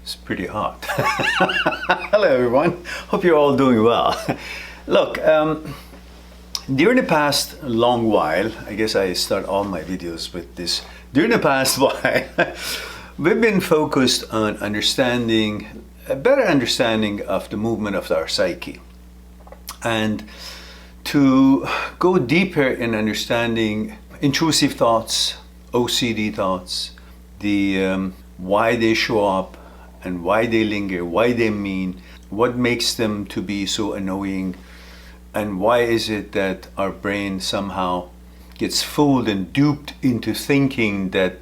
It's pretty hot. Hello everyone, hope you're all doing well. Look, during the past long while, I guess I start all my videos with this. During the past while, we've been focused on understanding, a better understanding of the movement of our psyche. And to go deeper in understanding intrusive thoughts, OCD thoughts, the why they show up and why they linger, why they mean, what makes them to be so annoying, and why is it that our brain somehow gets fooled and duped into thinking that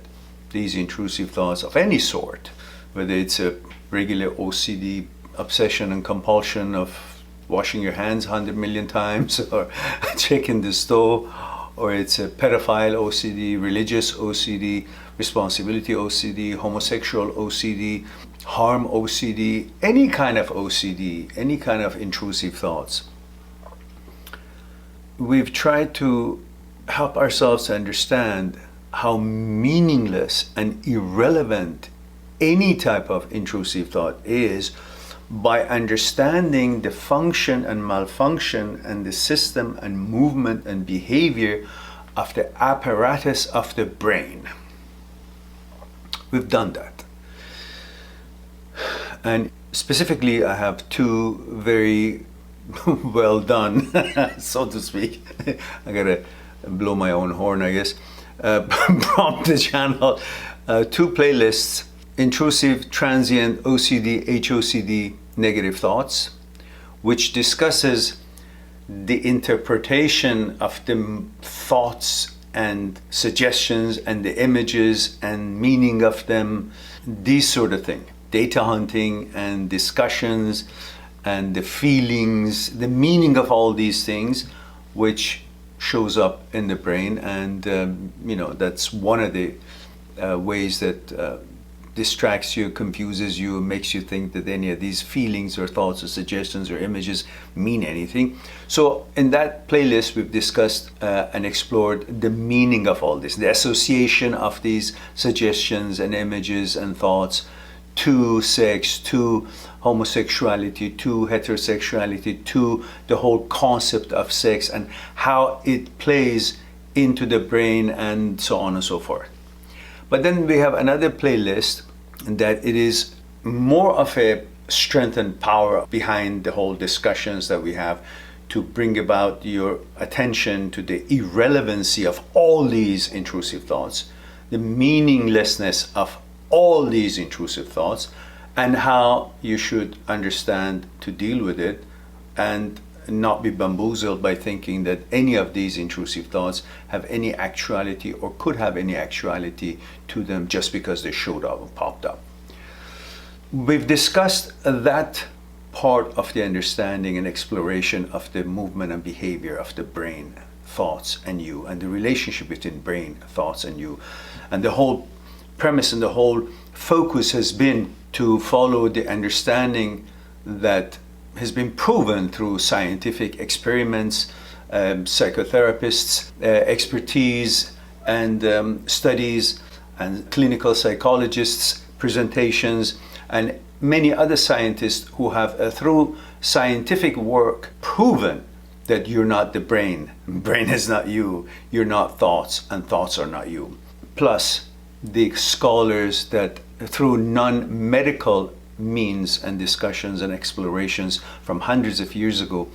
these intrusive thoughts of any sort, whether it's a regular OCD obsession and compulsion of washing your hands 100 million times or checking the stove, or it's a pedophile OCD, religious OCD, responsibility OCD, homosexual OCD, harm OCD, any kind of OCD, any kind of intrusive thoughts. We've tried to help ourselves to understand how meaningless and irrelevant any type of intrusive thought is by understanding the function and malfunction and the system and movement and behavior of the apparatus of the brain. We've done that. And specifically, I have two very well done, so to speak. I gotta blow my own horn, I guess. From the channel, two playlists: Intrusive, Transient, OCD, HOCD, Negative Thoughts, which discusses the interpretation of the thoughts and suggestions and the images and meaning of them, these sort of thing. Data hunting and discussions and the feelings, the meaning of all these things, which shows up in the brain. And that's one of the ways that distracts you, confuses you, makes you think that any of these feelings or thoughts or suggestions or images mean anything. So in that playlist, we've discussed and explored the meaning of all this, the association of these suggestions and images and thoughts to sex, to homosexuality, to heterosexuality, to the whole concept of sex and how it plays into the brain and so on and so forth. But then we have another playlist that it is more of a strength and power behind the whole discussions that we have to bring about your attention to the irrelevancy of all these intrusive thoughts, the meaninglessness of all these intrusive thoughts, and how you should understand to deal with it and not be bamboozled by thinking that any of these intrusive thoughts have any actuality or could have any actuality to them just because they showed up or popped up. We've discussed that part of the understanding and exploration of the movement and behavior of the brain, thoughts, and you, and the relationship between brain, thoughts, and you. And the whole premise and the whole focus has been to follow the understanding that has been proven through scientific experiments, psychotherapists, expertise, and studies, and clinical psychologists' presentations, and many other scientists who have, through scientific work, proven that you're not the brain. Brain is not you. You're not thoughts, and thoughts are not you. Plus, the scholars that, through non-medical means and discussions and explorations from hundreds of years ago,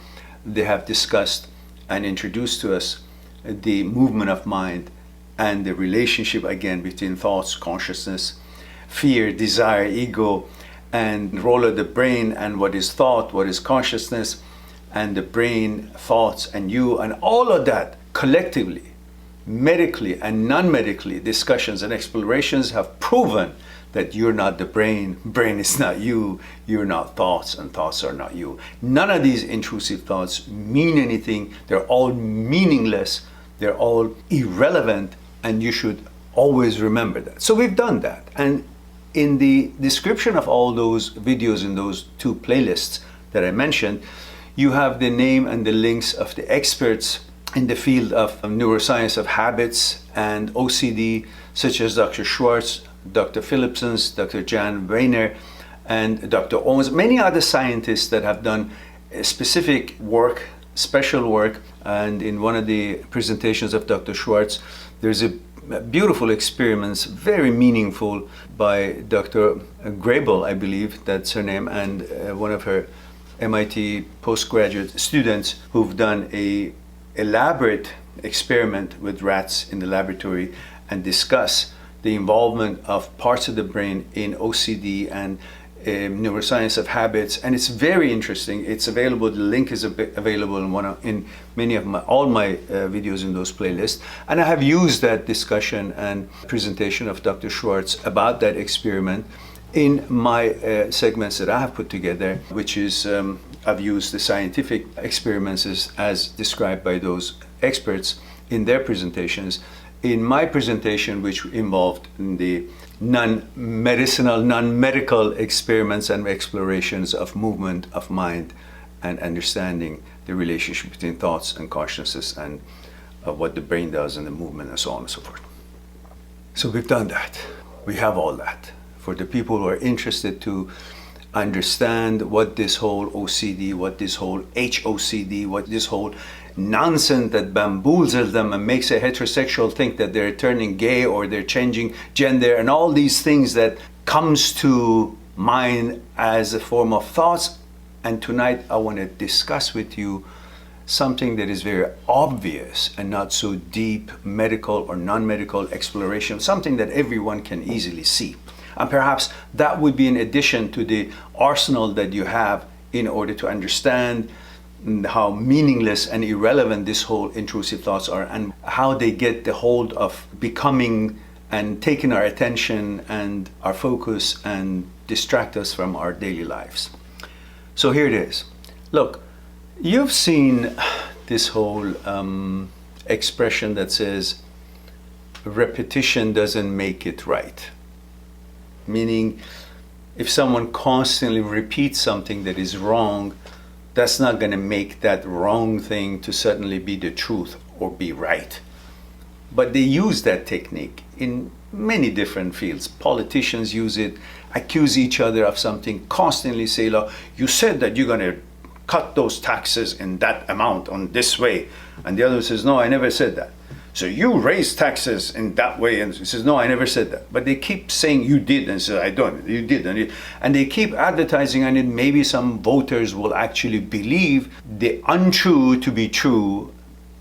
they have discussed and introduced to us the movement of mind and the relationship again between thoughts, consciousness, fear, desire, ego, and the role of the brain and what is thought, what is consciousness, and the brain, thoughts, and you, and all of that collectively, medically and non-medically, discussions and explorations have proven that you're not the brain, brain is not you, you're not thoughts, and thoughts are not you. None of these intrusive thoughts mean anything. They're all meaningless. They're all irrelevant, and you should always remember that. So we've done that. And in the description of all those videos in those two playlists that I mentioned, you have the name and the links of the experts in the field of neuroscience of habits and OCD, such as Dr. Schwartz, Dr. Philipsons, Dr. Jan Weiner, and Dr. Owens, many other scientists that have done specific work, special work. And in one of the presentations of Dr. Schwartz, there's a beautiful experiments, very meaningful, by Dr. Grable, I believe that's her name, and one of her MIT postgraduate students who've done a elaborate experiment with rats in the laboratory and discuss the involvement of parts of the brain in OCD and neuroscience of habits, and it's very interesting. It's available. The link is available in many of all my videos in those playlists. And I have used that discussion and presentation of Dr. Schwartz about that experiment in my segments that I have put together, which is I've used the scientific experiments as described by those experts in their presentations. In my presentation, which involved the non-medicinal, non-medical experiments and explorations of movement of mind and understanding the relationship between thoughts and consciousness and what the brain does and the movement and so on and so forth. So we've done that. We have all that. For the people who are interested to understand what this whole OCD, what this whole HOCD, what this whole nonsense that bamboozles them and makes a heterosexual think that they're turning gay or they're changing gender and all these things that comes to mind as a form of thoughts. And tonight I want to discuss with you something that is very obvious and not so deep medical or non-medical exploration, something that everyone can easily see. And perhaps that would be in addition to the arsenal that you have in order to understand how meaningless and irrelevant this whole intrusive thoughts are and how they get the hold of becoming and taking our attention and our focus and distract us from our daily lives. So here it is. Look, you've seen this whole expression that says repetition doesn't make it right. Meaning, if someone constantly repeats something that is wrong, that's not going to make that wrong thing to suddenly be the truth or be right. But they use that technique in many different fields. Politicians use it, accuse each other of something, constantly say, look, you said that you're going to cut those taxes in that amount on this way. And the other says, no, I never said that. So you raise taxes in that way, and he says, no, I never said that. But they keep saying you did, and say, I don't, you did. And they keep advertising on it. Maybe some voters will actually believe the untrue to be true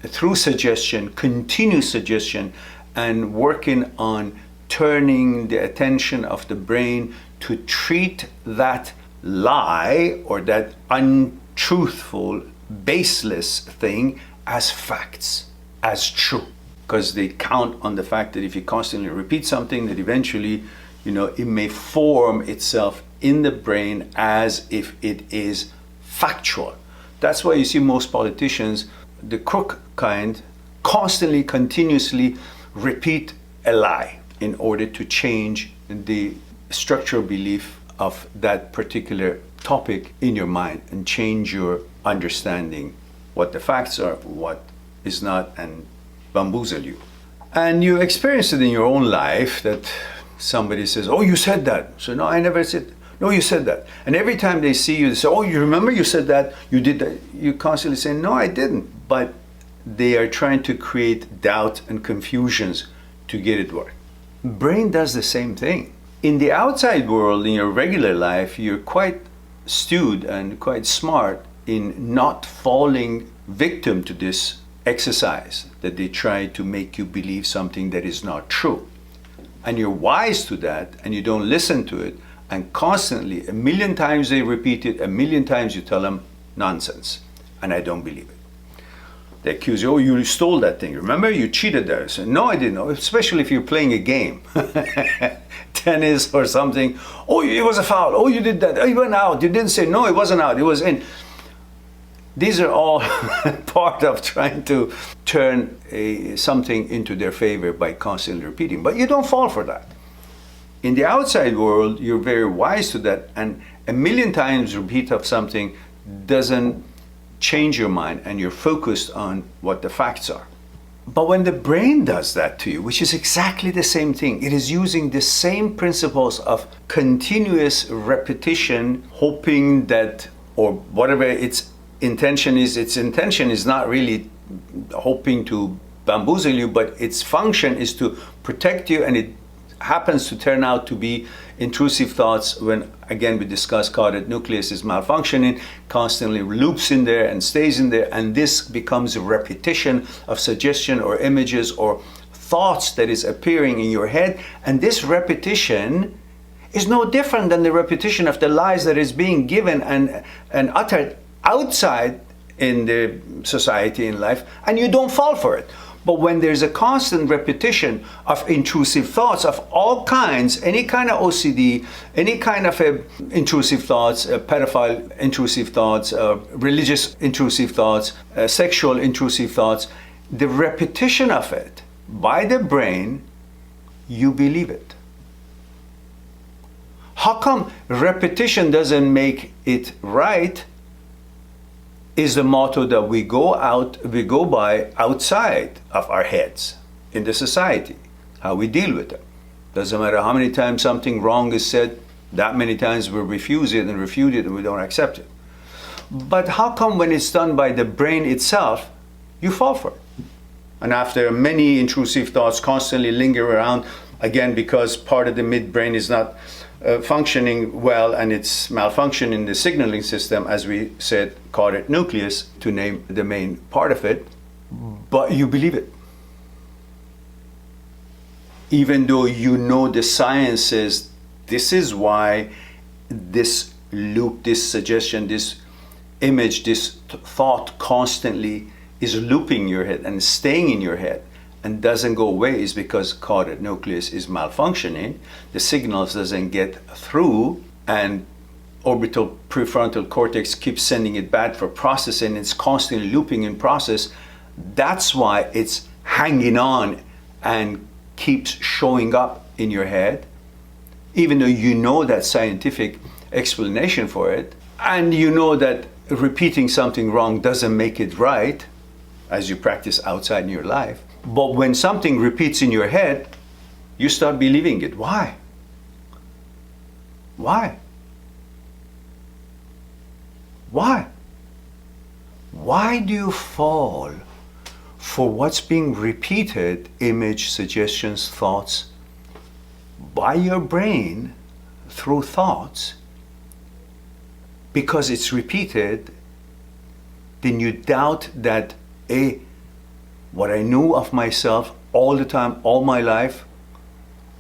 through suggestion, continuous suggestion, and working on turning the attention of the brain to treat that lie or that untruthful, baseless thing as facts, as true. Because they count on the fact that if you constantly repeat something, that eventually, it may form itself in the brain as if it is factual. That's why you see most politicians, the crook kind, constantly, continuously repeat a lie in order to change the structural belief of that particular topic in your mind and change your understanding, what the facts are, what is not, and bamboozle you. And you experience it in your own life that somebody says, oh, you said that. So no, I never said, no, you said that. And every time they see you, they say, oh, you remember you said that, you did that. You constantly say, no, I didn't. But they are trying to create doubt and confusions to get it right. Brain does the same thing. In the outside world, in your regular life, you're quite astute and quite smart in not falling victim to this exercise that they try to make you believe something that is not true. And you're wise to that, and you don't listen to it, and constantly, 1,000,000 times they repeat it, 1,000,000 times you tell them nonsense, and I don't believe it. They accuse you, oh, you stole that thing. Remember, you cheated there. So, no, I didn't know, especially if you're playing a game. Tennis or something. Oh, it was a foul. Oh, you did that. Oh, you went out. You didn't say, no, it wasn't out. It was in. These are all part of trying to turn something into their favor by constantly repeating. But you don't fall for that. In the outside world, you're very wise to that, and 1,000,000 times repeat of something doesn't change your mind, and you're focused on what the facts are. But when the brain does that to you, which is exactly the same thing, it is using the same principles of continuous repetition, hoping that, or whatever its intention is not really hoping to bamboozle you, but its function is to protect you, and it happens to turn out to be intrusive thoughts when, again, we discussed caudate nucleus is malfunctioning, constantly loops in there and stays in there, and this becomes a repetition of suggestion or images or thoughts that is appearing in your head, and this repetition is no different than the repetition of the lies that is being given and uttered outside in the society, in life, and you don't fall for it. But when there's a constant repetition of intrusive thoughts of all kinds, any kind of OCD, any kind of intrusive thoughts, pedophile intrusive thoughts, religious intrusive thoughts, sexual intrusive thoughts, the repetition of it by the brain, you believe it. How come repetition doesn't make it right? Is the motto that we go by outside of our heads in the society, how we deal with it. Doesn't matter how many times something wrong is said, that many times we refuse it and refute it and we don't accept it. But how come when it's done by the brain itself, you fall for it? And after many intrusive thoughts constantly linger around, again, because part of the midbrain is not functioning well, and it's malfunctioning in the signaling system, as we said, caudate nucleus, to name the main part of it, but you believe it. Even though you know the science says this is why this loop, this suggestion, this image, this thought constantly is looping your head and staying in your head and doesn't go away, is because caudate nucleus is malfunctioning, the signals doesn't get through, and orbital prefrontal cortex keeps sending it back for processing, it's constantly looping in process. That's why it's hanging on and keeps showing up in your head, even though you know that scientific explanation for it, and you know that repeating something wrong doesn't make it right as you practice outside in your life. But when something repeats in your head, you start believing it. Why? Why? Why? Why do you fall for what's being repeated, image, suggestions, thoughts, by your brain through thoughts? Because it's repeated, then you doubt that what I knew of myself all the time, all my life,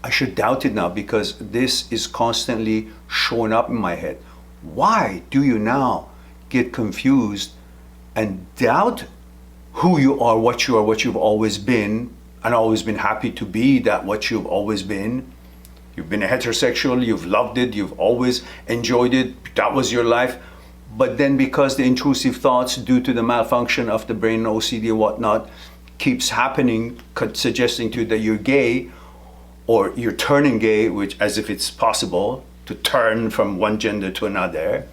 I should doubt it now because this is constantly showing up in my head. Why do you now get confused and doubt who you are, what you've always been, and always been happy to be that what you've always been? You've been a heterosexual, you've loved it, you've always enjoyed it, that was your life. But then because the intrusive thoughts, due to the malfunction of the brain, OCD and whatnot, keeps happening, suggesting to you that you're gay, or you're turning gay, which as if it's possible to turn from one gender to another,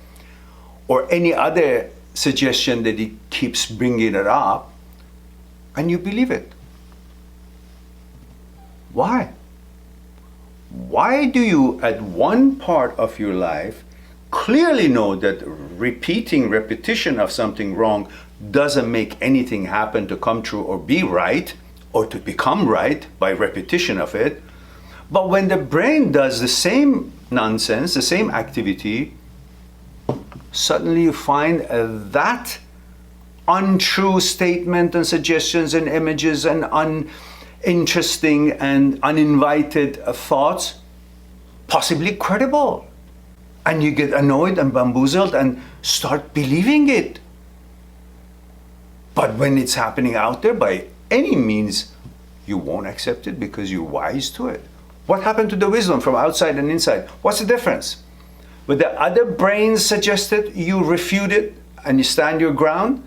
or any other suggestion that he keeps bringing it up, and you believe it. Why? Why do you, at one part of your life, clearly know that repetition of something wrong doesn't make anything happen to come true or be right, or to become right by repetition of it, but when the brain does the same nonsense, the same activity, suddenly you find that untrue statement and suggestions and images and uninteresting and uninvited thoughts possibly credible. And you get annoyed and bamboozled and start believing it. But when it's happening out there, by any means, you won't accept it because you're wise to it. What happened to the wisdom from outside and inside? What's the difference? With the other brains suggested, you refute it and you stand your ground.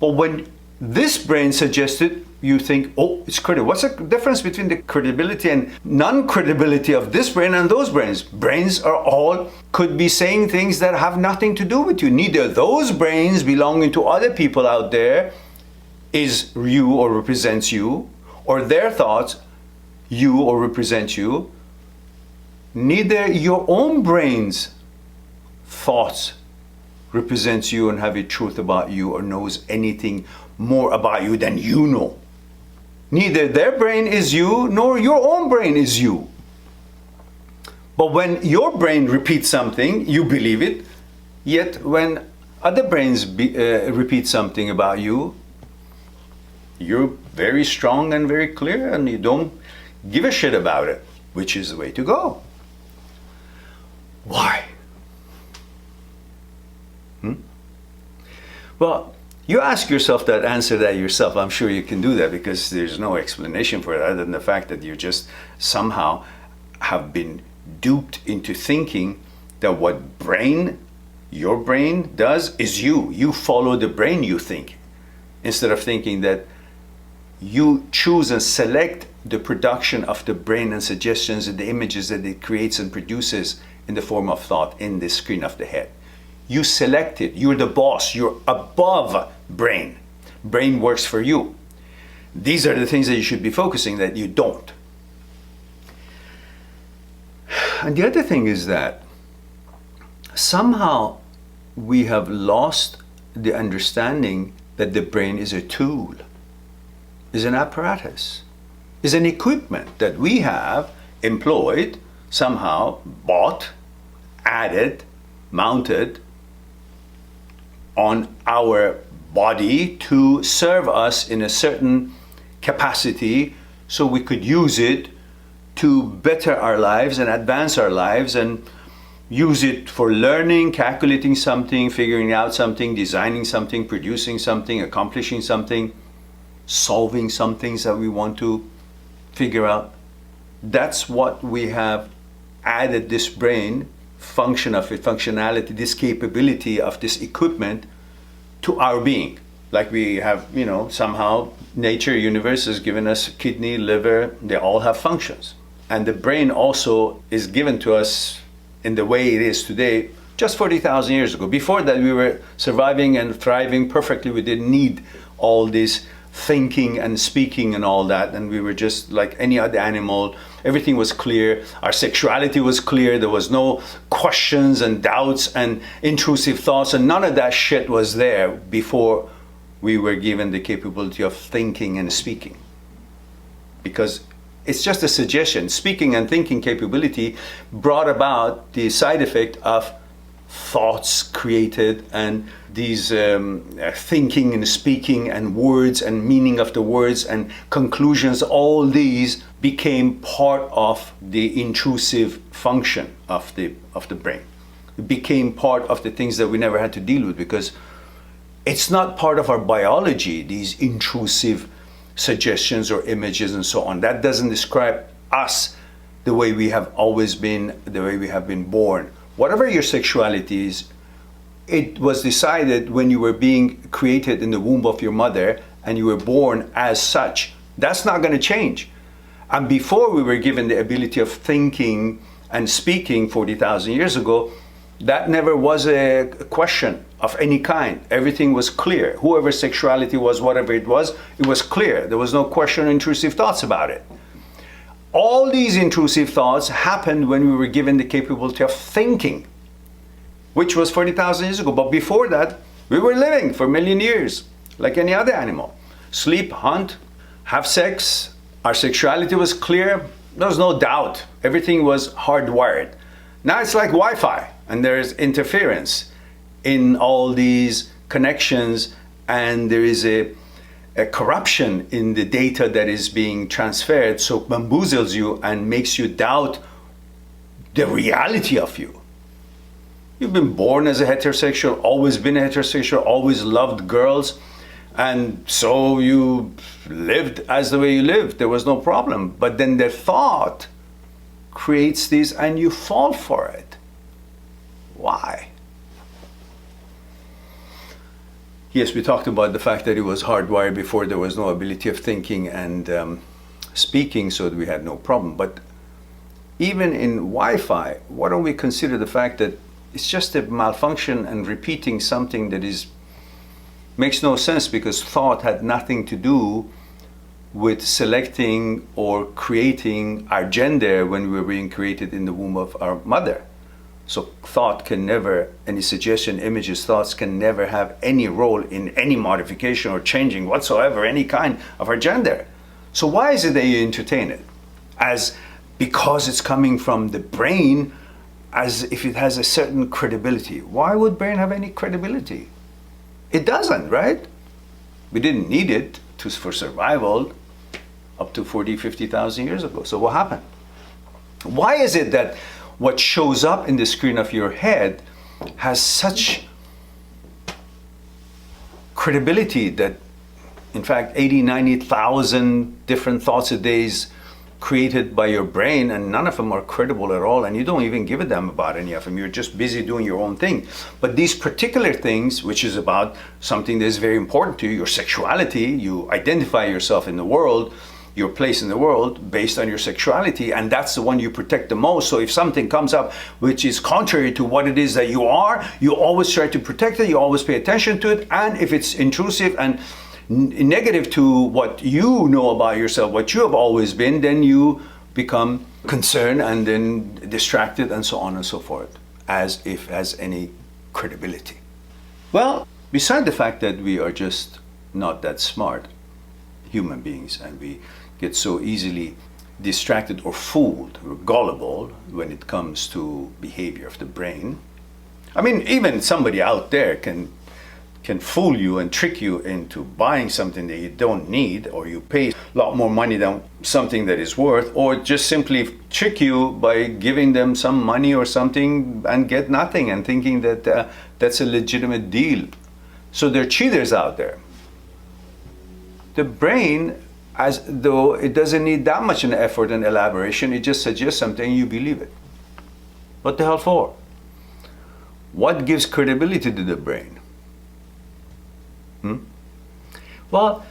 But when this brain suggested, you think, oh, it's credible. What's the difference between the credibility and non-credibility of this brain and those brains? Brains are all, could be saying things that have nothing to do with you. Neither those brains belonging to other people out there is you or represents you, or their thoughts you or represent you. Neither your own brain's thoughts represents you and have a truth about you or knows anything more about you than you know. Neither their brain is you, nor your own brain is you. But when your brain repeats something, you believe it. Yet when other brains repeat something about you, you're very strong and very clear, and you don't give a shit about it, which is the way to go. Why? Well, you ask yourself that, answer that yourself. I'm sure you can do that, because there's no explanation for it other than the fact that you just somehow have been duped into thinking that what your brain does is you. You follow the brain, you think, instead of thinking that you choose and select the production of the brain and suggestions and the images that it creates and produces in the form of thought in the screen of the head. You select it. You're the boss. You're above brain. Brain works for you. These are the things that you should be focusing that you don't. And the other thing is that somehow we have lost the understanding that the brain is a tool, is an apparatus, is an equipment that we have employed, somehow bought, added, mounted on our body to serve us in a certain capacity so we could use it to better our lives and advance our lives, and use it for learning, calculating something, figuring out something, designing something, producing something, accomplishing something, solving some things that we want to figure out. That's what we have added this brain function of it, functionality, this capability of this equipment to our being. Like we have, somehow nature, universe has given us kidney, liver, they all have functions. And the brain also is given to us in the way it is today, just 40,000 years ago. Before that, we were surviving and thriving perfectly. We didn't need all this thinking and speaking and all that. And we were just like any other animal. Everything was clear. Our sexuality was clear. There was no questions and doubts and intrusive thoughts. And none of that shit was there before we were given the capability of thinking and speaking. Because it's just a suggestion. Speaking and thinking capability brought about the side effect of thoughts created, and these thinking and speaking and words and meaning of the words and conclusions, all these became part of the intrusive function of the brain. It became part of the things that we never had to deal with, because it's not part of our biology, these intrusive suggestions or images and so on. That doesn't describe us the way we have always been, the way we have been born. Whatever your sexuality is, it was decided when you were being created in the womb of your mother and you were born as such. That's not going to change. And before we were given the ability of thinking and speaking 40,000 years ago, that never was a question of any kind. Everything was clear. Whoever sexuality was, whatever it was clear. There was no question or intrusive thoughts about it. All these intrusive thoughts happened when we were given the capability of thinking, which was 40,000 years ago. But before that, we were living for a million years, like any other animal. Sleep, hunt, have sex. Our sexuality was clear. There was no doubt. Everything was hardwired. Now it's like Wi-Fi, and there's interference in all these connections, and there is a corruption in the data that is being transferred, so bamboozles you and makes you doubt the reality of you. You've been born as a heterosexual, always been a heterosexual, always loved girls, and so you lived as the way you lived. There was no problem. But then the thought creates this and you fall for it. Why? Yes, we talked about the fact that it was hardwired before there was no ability of thinking and speaking, so that we had no problem. But even in Wi-Fi, why don't we consider the fact that it's just a malfunction and repeating something that is Makes no sense, because thought had nothing to do with selecting or creating our gender when we were being created in the womb of our mother. So thought can never, any suggestion, images, thoughts can never have any role in any modification or changing whatsoever any kind of our gender. So why is it that you entertain it? As because it's coming from the brain, as if it has a certain credibility. Why would brain have any credibility? It doesn't, right? We didn't need it for survival up to 40, 50,000 years ago. So what happened? Why is it that what shows up in the screen of your head has such credibility that, in fact, 80, 90,000 different thoughts a day is created by your brain, and none of them are credible at all, and you don't even give a damn about any of them. You're just busy doing your own thing. But these particular things, which is about something that is very important to you, your sexuality, you identify yourself in the world, your place in the world based on your sexuality, and that's the one you protect the most. So if something comes up which is contrary to what it is that you are, you always try to protect it, you always pay attention to it, and if it's intrusive and negative to what you know about yourself, what you have always been, then you become concerned and then distracted and so on and so forth, as if has any credibility. Well, beside the fact that we are just not that smart human beings, and we get so easily distracted or fooled or gullible when it comes to behavior of the brain. I mean, even somebody out there can fool you and trick you into buying something that you don't need, or you pay a lot more money than something that is worth, or just simply trick you by giving them some money or something and get nothing and thinking that that's a legitimate deal. So there are cheaters out there. The brain, as though it doesn't need that much an effort and elaboration, it just suggests something and you believe it. What the hell for? What gives credibility to the brain? Well,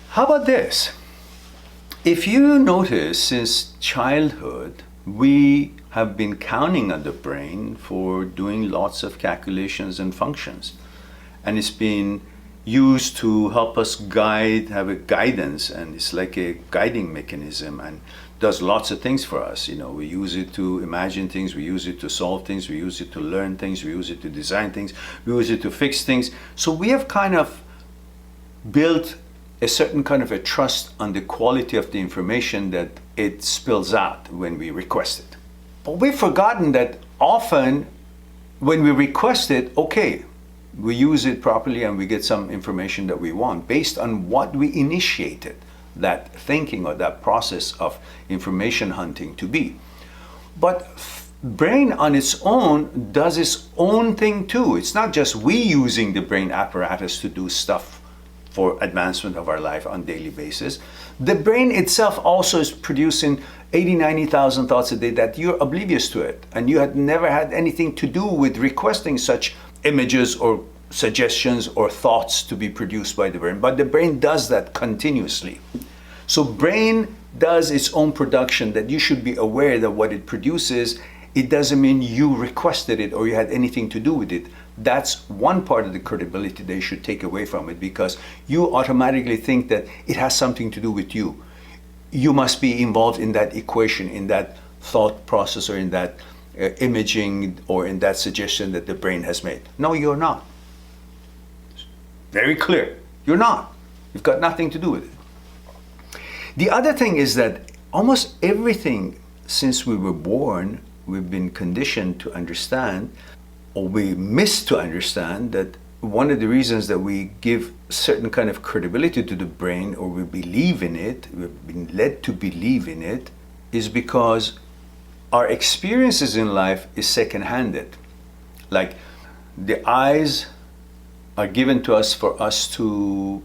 how about this? If you notice, since childhood, we have been counting on the brain for doing lots of calculations and functions. And it's been used to help us guide, have a guidance, and it's like a guiding mechanism and does lots of things for us. You know, we use it to imagine things, we use it to solve things, we use it to learn things, we use it to design things, we use it to fix things. So we have kind of built a certain kind of a trust on the quality of the information that it spills out when we request it. But we've forgotten that often when we request it, okay, we use it properly and we get some information that we want based on what we initiated that thinking or that process of information hunting to be. But brain on its own does its own thing too. It's not just we using the brain apparatus to do stuff for advancement of our life on a daily basis. The brain itself also is producing 80, 90,000 thoughts a day that you're oblivious to it, and you had never had anything to do with requesting such images or suggestions or thoughts to be produced by the brain. But the brain does that continuously. So brain does its own production that you should be aware that what it produces, it doesn't mean you requested it or you had anything to do with it. That's one part of the credibility they should take away from it, because you automatically think that it has something to do with you. You must be involved in that equation, in that thought process, or in that imaging, or in that suggestion that the brain has made. No, you're not. Very clear. You're not. You've got nothing to do with it. The other thing is that almost everything since we were born, we've been conditioned to understand, or we miss to understand, that one of the reasons that we give certain kind of credibility to the brain, or we believe in it, we've been led to believe in it, is because our experiences in life is second-handed. Like the eyes are given to us for us to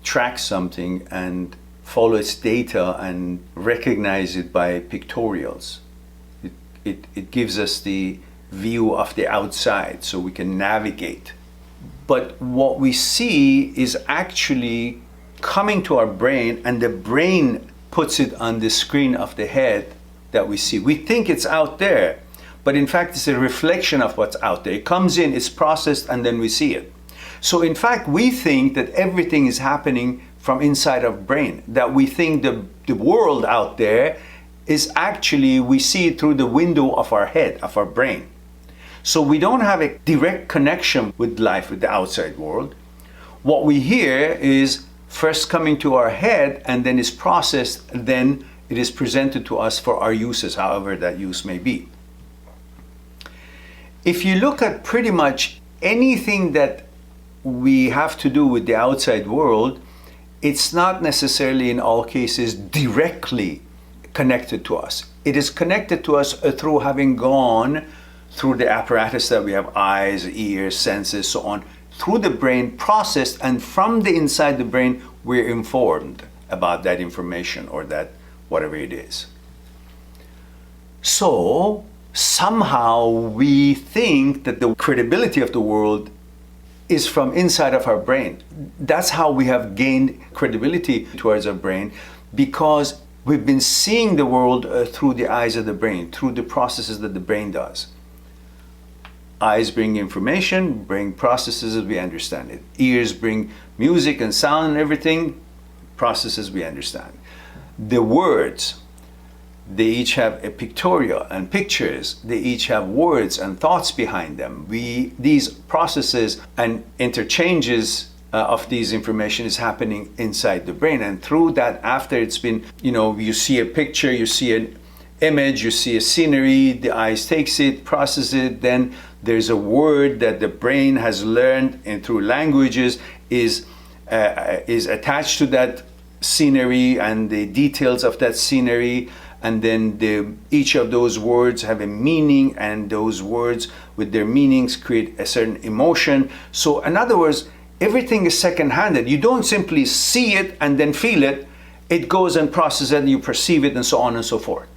track something and follow its data and recognize it by pictorials. It gives us the view of the outside so we can navigate. But what we see is actually coming to our brain, and the brain puts it on the screen of the head that we see. We think it's out there, but in fact it's a reflection of what's out there. It comes in, it's processed, and then we see it. So in fact, we think that everything is happening from inside our brain, that we think the world out there is actually, we see it through the window of our head, of our brain. So we don't have a direct connection with life, with the outside world. What we hear is first coming to our head, and then is processed, then it is presented to us for our uses, however that use may be. If you look at pretty much anything that we have to do with the outside world, it's not necessarily in all cases directly connected to us. It is connected to us through having gone through the apparatus that we have, eyes, ears, senses, so on, through the brain, processed, and from the inside the brain, we're informed about that information or that whatever it is. So somehow we think that the credibility of the world is from inside of our brain. That's how we have gained credibility towards our brain, because we've been seeing the world through the eyes of the brain, through the processes that the brain does. Eyes bring information, brain processes as we understand it. Ears bring music and sound and everything, processes we understand. The words, they each have a pictorial and pictures. They each have words and thoughts behind them. These processes and interchanges of these information is happening inside the brain. And through that, after it's been, you see a picture, you see an image, you see a scenery, the eyes takes it, processes it, then there's a word that the brain has learned and through languages is attached to that scenery and the details of that scenery. And then each of those words have a meaning, and those words with their meanings create a certain emotion. So in other words, everything is second-handed. You don't simply see it and then feel it. It goes and processes it and you perceive it and so on and so forth.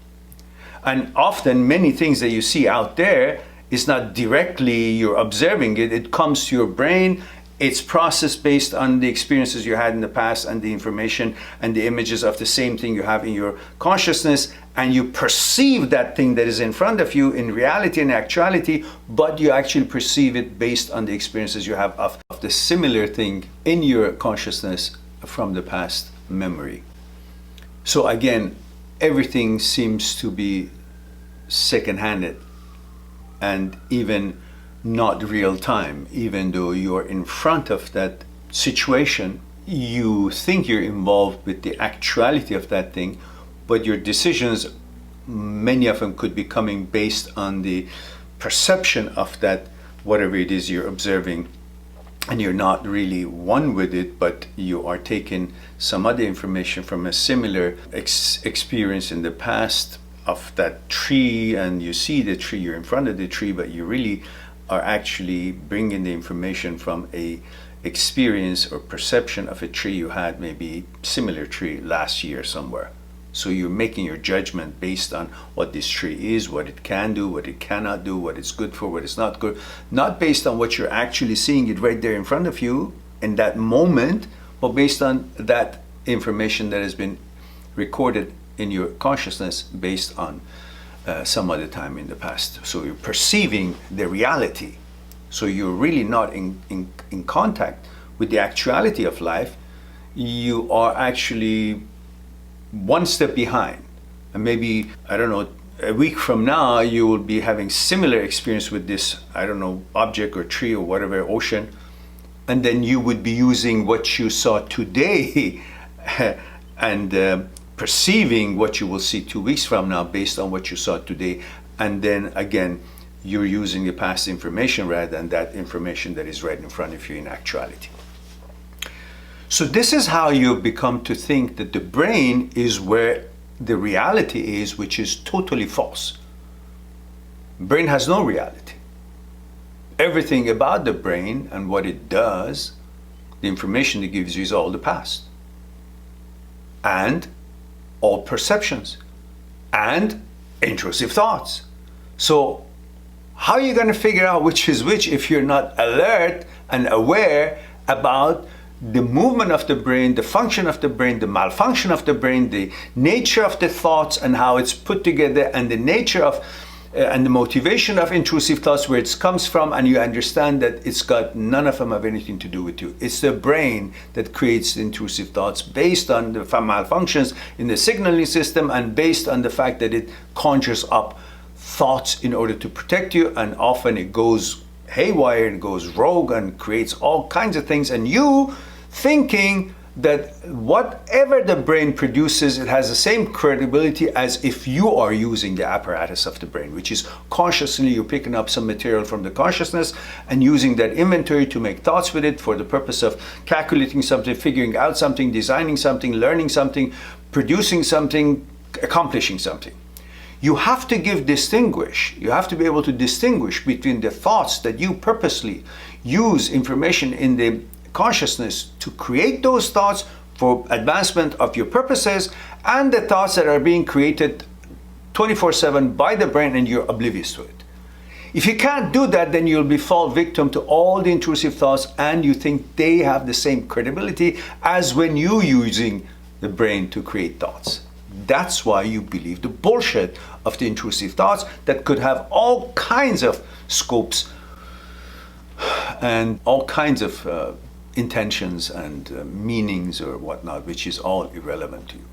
And often many things that you see out there is not directly you're observing it. It comes to your brain. It's processed based on the experiences you had in the past and the information and the images of the same thing you have in your consciousness, and you perceive that thing that is in front of you in reality and actuality, but you actually perceive it based on the experiences you have of the similar thing in your consciousness from the past memory. So again, everything seems to be second-handed and even not real time. Even though you're in front of that situation, you think you're involved with the actuality of that thing, but your decisions, many of them could be coming based on the perception of that, whatever it is you're observing, and you're not really one with it, but you are taking some other information from a similar experience in the past of that tree, and you see the tree, you're in front of the tree, but you really are actually bringing the information from a experience or perception of a tree you had, maybe similar tree last year somewhere. So you're making your judgment based on what this tree is, what it can do, what it cannot do, what it's good for, what it's not good, not based on what you're actually seeing it right there in front of you in that moment, but based on that information that has been recorded in your consciousness based on some other time in the past. So you're perceiving the reality. So you're really not in contact with the actuality of life. You are actually one step behind. And maybe, I don't know, a week from now, you will be having similar experience with this, I don't know, object or tree or whatever, ocean. And then you would be using what you saw today and perceiving what you will see 2 weeks from now based on what you saw today. And then again, you're using the past information rather than that information that is right in front of you in actuality. So this is how you've become to think that the brain is where the reality is, which is totally false. Brain has no reality. Everything about the brain and what it does, the information it gives you is all the past. And all perceptions and intrusive thoughts. So how are you going to figure out which is which if you're not alert and aware about the movement of the brain, the function of the brain, the malfunction of the brain, the nature of the thoughts and how it's put together, and the nature of and the motivation of intrusive thoughts, where it comes from, and you understand that it's got none of them have anything to do with you. It's the brain that creates the intrusive thoughts based on the malfunctions in the signaling system and based on the fact that it conjures up thoughts in order to protect you, and often it goes haywire and goes rogue and creates all kinds of things, and you thinking that whatever the brain produces, it has the same credibility as if you are using the apparatus of the brain, which is consciously you're picking up some material from the consciousness and using that inventory to make thoughts with it for the purpose of calculating something, figuring out something, designing something, learning something, producing something, accomplishing something. You have to you have to be able to distinguish between the thoughts that you purposely use information in the consciousness to create those thoughts for advancement of your purposes, and the thoughts that are being created 24/7 by the brain and you're oblivious to it. If you can't do that, then you'll fall victim to all the intrusive thoughts, and you think they have the same credibility as when you're using the brain to create thoughts. That's why you believe the bullshit of the intrusive thoughts that could have all kinds of scopes and all kinds of intentions and meanings or whatnot, which is all irrelevant to you.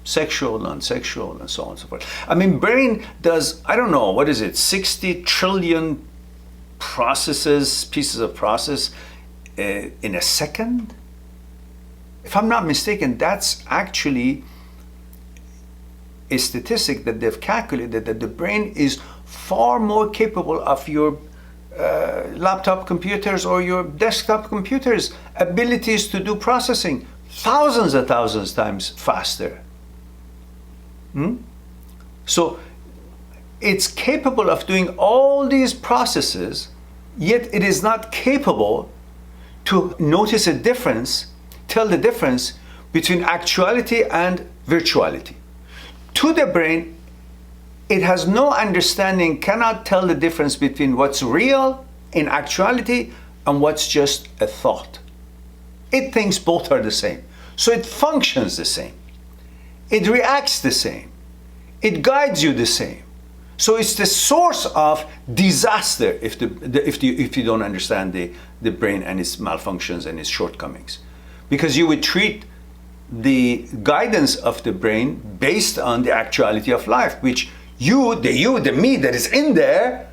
Sexual, non-sexual, and so on and so forth. I mean, brain does, I don't know, what is it, 60 trillion pieces of process in a second? If I'm not mistaken, that's actually a statistic that they've calculated, that the brain is far more capable of your laptop computers or your desktop computers' abilities to do processing, thousands times faster. So it's capable of doing all these processes, yet it is not capable to notice a difference, tell the difference between actuality and virtuality. To the brain, it has no understanding, cannot tell the difference between what's real in actuality and what's just a thought. It thinks both are the same. So it functions the same. It reacts the same. It guides you the same. So it's the source of disaster if you don't understand the brain and its malfunctions and its shortcomings. Because you would treat the guidance of the brain based on the actuality of life, which the me that is in there,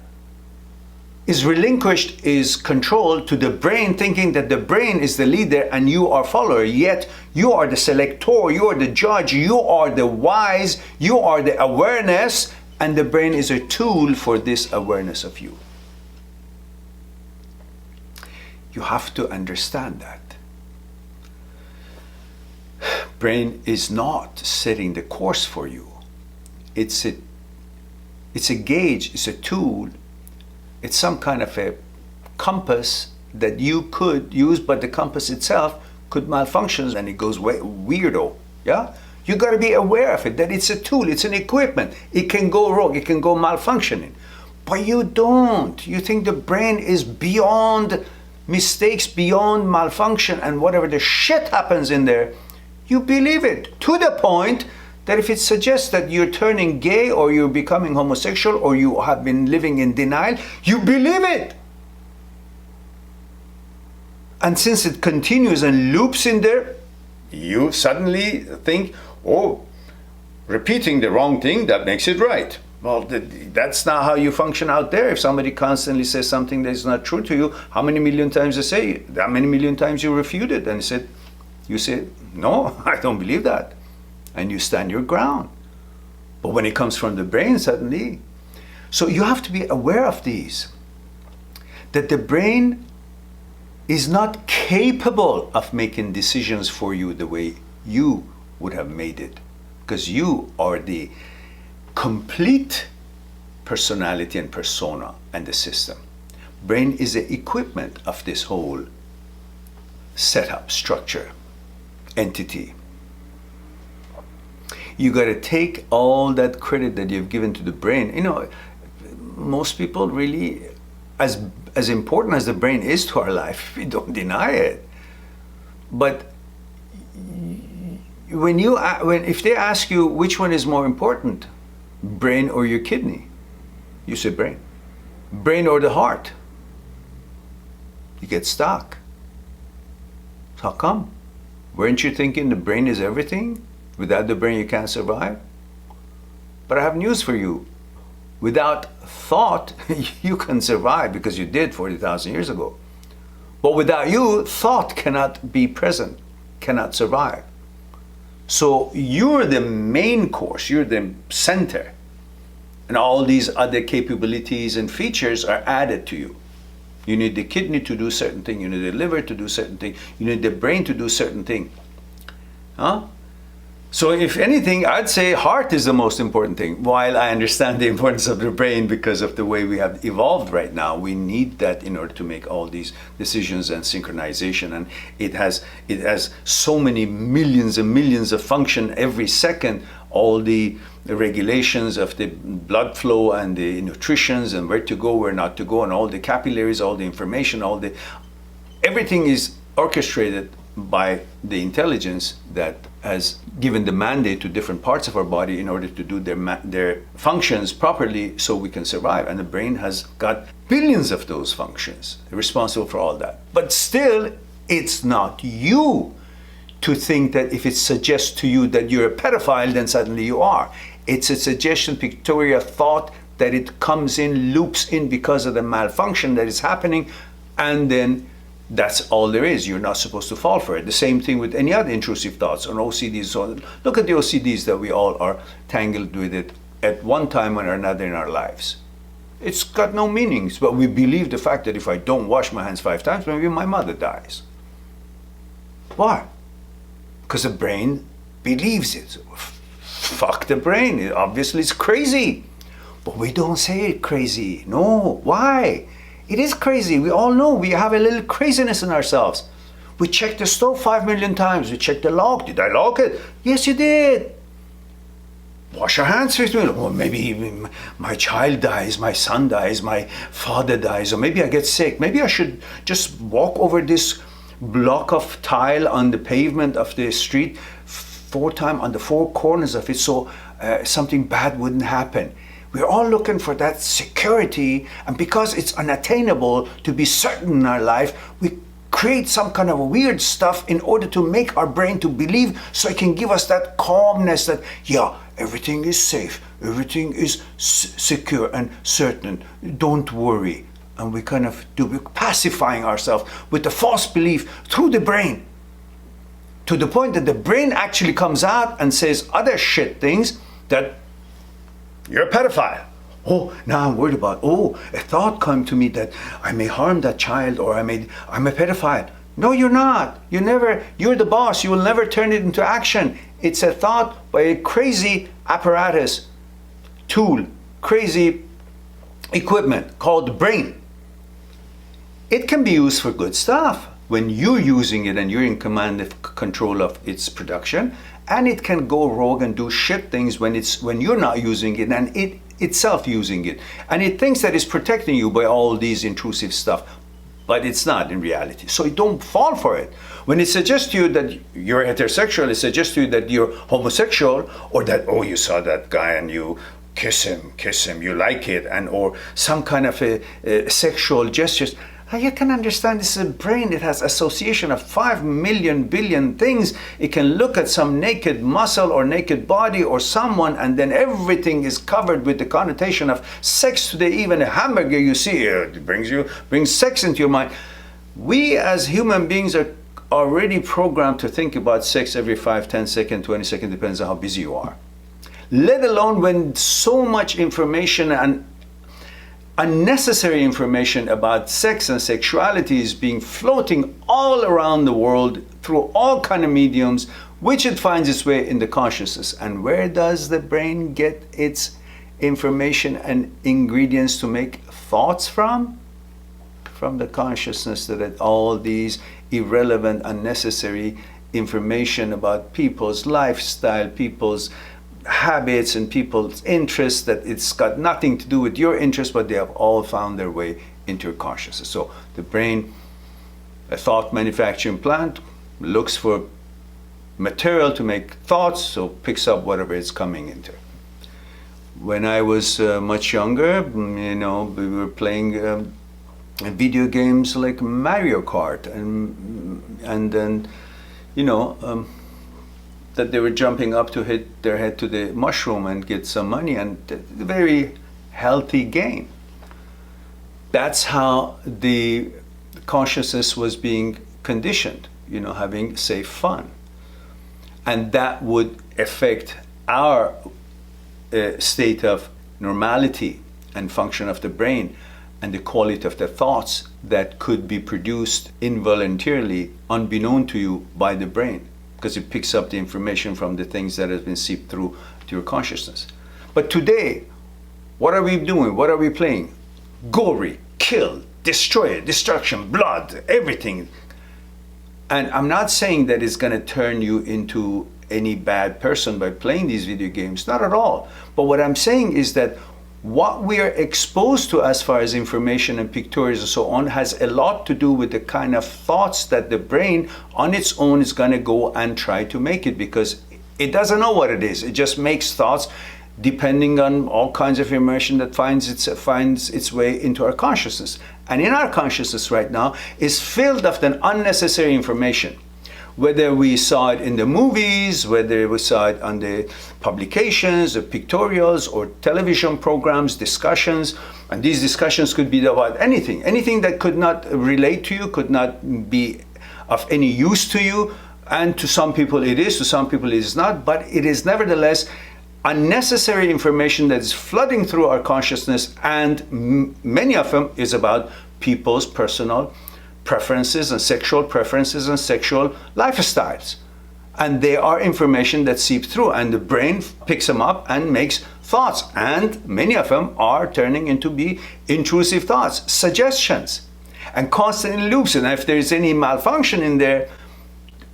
is relinquished, is controlled to the brain, thinking that the brain is the leader and you are follower, yet you are the selector, you are the judge, you are the wise, you are the awareness, and the brain is a tool for this awareness of you. You have to understand that. Brain is not setting the course for you. It's a gauge, it's a tool, it's some kind of a compass that you could use, but the compass itself could malfunction and it goes weirdo, yeah? You gotta be aware of it, that it's a tool, it's an equipment. It can go wrong, it can go malfunctioning. But you don't. You think the brain is beyond mistakes, beyond malfunction, and whatever the shit happens in there, you believe it to the point that if it suggests that you're turning gay or you're becoming homosexual or you have been living in denial, you believe it. And since it continues and loops in there, you suddenly think, oh, repeating the wrong thing, that makes it right. Well, that's not how you function out there. If somebody constantly says something that is not true to you, how many million times they say it? How many million times you refute it? And you say, no, I don't believe that. And you stand your ground. But when it comes from the brain, suddenly. So you have to be aware of these. That the brain is not capable of making decisions for you the way you would have made it. Because you are the complete personality and persona and the system. Brain is the equipment of this whole setup, structure, entity. You got to take all that credit that you've given to the brain. You know, most people really, as important as the brain is to our life, we don't deny it. But if they ask you which one is more important, brain or your kidney, You say brain. Brain or the heart. You get stuck. How come? Weren't you thinking the brain is everything? Without the brain you can't survive? But I have news for you. Without thought, you can survive because you did 40,000 years ago. But without you, thought cannot be present, cannot survive. So you're the main course, you're the center. And all these other capabilities and features are added to you. You need the kidney to do certain thing, you need the liver to do certain thing, you need the brain to do certain thing. Huh? So if anything, I'd say heart is the most important thing. While I understand the importance of the brain because of the way we have evolved right now, we need that in order to make all these decisions and synchronization. And it has so many millions and millions of function every second. All the regulations of the blood flow and the nutritions and where to go, where not to go, and all the capillaries, all the information, everything is orchestrated by the intelligence that has given the mandate to different parts of our body in order to do their functions properly so we can survive. And the brain has got billions of those functions responsible for all that. But still, it's not you to think that if it suggests to you that you're a pedophile, then suddenly you are. It's a suggestion, pictorial thought that it comes in, loops in because of the malfunction that is happening, and then that's all there is. You're not supposed to fall for it. The same thing with any other intrusive thoughts on OCDs. So look at the OCDs that we all are tangled with it at one time or another in our lives. It's got no meanings, but we believe the fact that if I don't wash my hands 5 times, maybe my mother dies. Why? Because the brain believes it. Fuck the brain. Obviously it's crazy. But we don't say it crazy. No. Why? It is crazy. We all know we have a little craziness in ourselves. We checked the stove 5 million times. We checked the lock. Did I lock it? Yes, you did. Wash your hands 50 minutes. Well, maybe my child dies, my son dies, my father dies, or maybe I get sick. Maybe I should just walk over this block of tile on the pavement of the street 4 times on the 4 corners of it so something bad wouldn't happen. We're all looking for that security, and because it's unattainable to be certain in our life, we create some kind of weird stuff in order to make our brain to believe, so it can give us that calmness that, yeah, everything is safe, everything is secure and certain, don't worry. And we kind of we're pacifying ourselves with the false belief through the brain, to the point that the brain actually comes out and says other shit things that you're a pedophile. Oh, now I'm worried about, a thought came to me that I may harm that child, or I'm a pedophile. No, you're not. You're the boss. You will never turn it into action. It's a thought by a crazy apparatus, tool, crazy equipment called the brain. It can be used for good stuff when you're using it and you're in command of control of its production. And it can go rogue and do shit things when you're not using it and it itself using it. And it thinks that it's protecting you by all these intrusive stuff, but it's not in reality. So don't fall for it. When it suggests to you that you're heterosexual, it suggests to you that you're homosexual, or that, you saw that guy and you kiss him, you like it, and or some kind of a sexual gestures. You can understand this is a brain. It has association of 5 million billion things. It can look at some naked muscle or naked body or someone, and then everything is covered with the connotation of sex. Today, even a hamburger you see, it brings sex into your mind. We as human beings are already programmed to think about sex every 5, 10 seconds, 20 seconds, depends on how busy you are. Let alone when so much information and unnecessary information about sex and sexuality is being floating all around the world through all kind of mediums, which it finds its way in the consciousness. And where does the brain get its information and ingredients to make thoughts from? From the consciousness that all these irrelevant, unnecessary information about people's lifestyle, people's habits and people's interests, that it's got nothing to do with your interests, but they have all found their way into your consciousness. So the brain, a thought manufacturing plant, looks for material to make thoughts, so picks up whatever it's coming into. When I was much younger, we were playing video games like Mario Kart, and then, that they were jumping up to hit their head to the mushroom and get some money, and a very healthy game. That's how the consciousness was being conditioned, having safe fun. And that would affect our state of normality and function of the brain and the quality of the thoughts that could be produced involuntarily, unbeknown to you, by the brain, because it picks up the information from the things that have been seeped through to your consciousness. But today, what are we doing? What are we playing? Gory, kill, destroy, destruction, blood, everything. And I'm not saying that it's going to turn you into any bad person by playing these video games, not at all. But what I'm saying is that what we are exposed to as far as information and pictorials and so on has a lot to do with the kind of thoughts that the brain on its own is going to go and try to make it, because it doesn't know what it is. It just makes thoughts depending on all kinds of information that finds its way into our consciousness. And in our consciousness right now is filled of the unnecessary information. Whether we saw it in the movies, whether we saw it on the publications, the pictorials, or television programs, discussions, and these discussions could be about anything that could not relate to you, could not be of any use to you, and to some people it is, to some people it is not, but it is nevertheless unnecessary information that is flooding through our consciousness, and many of them is about people's personal preferences and sexual lifestyles. And they are information that seep through, and the brain picks them up and makes thoughts. And many of them are turning into be intrusive thoughts, suggestions, and constantly loops. And if there is any malfunction in there,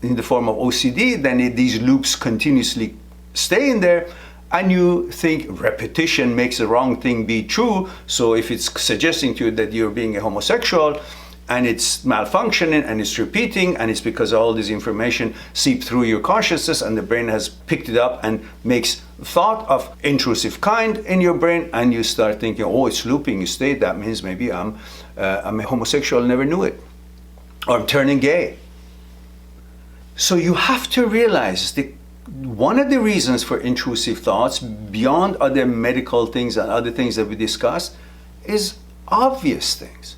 in the form of OCD, then these loops continuously stay in there. And you think repetition makes the wrong thing be true. So if it's suggesting to you that you're being a homosexual, and it's malfunctioning and it's repeating, and it's because all this information seep through your consciousness, and the brain has picked it up and makes thought of intrusive kind in your brain, and you start thinking, oh, it's looping, you stay, that means maybe I'm a homosexual, never knew it, or I'm turning gay. So you have to realize that one of the reasons for intrusive thoughts, beyond other medical things and other things that we discussed, is obvious things.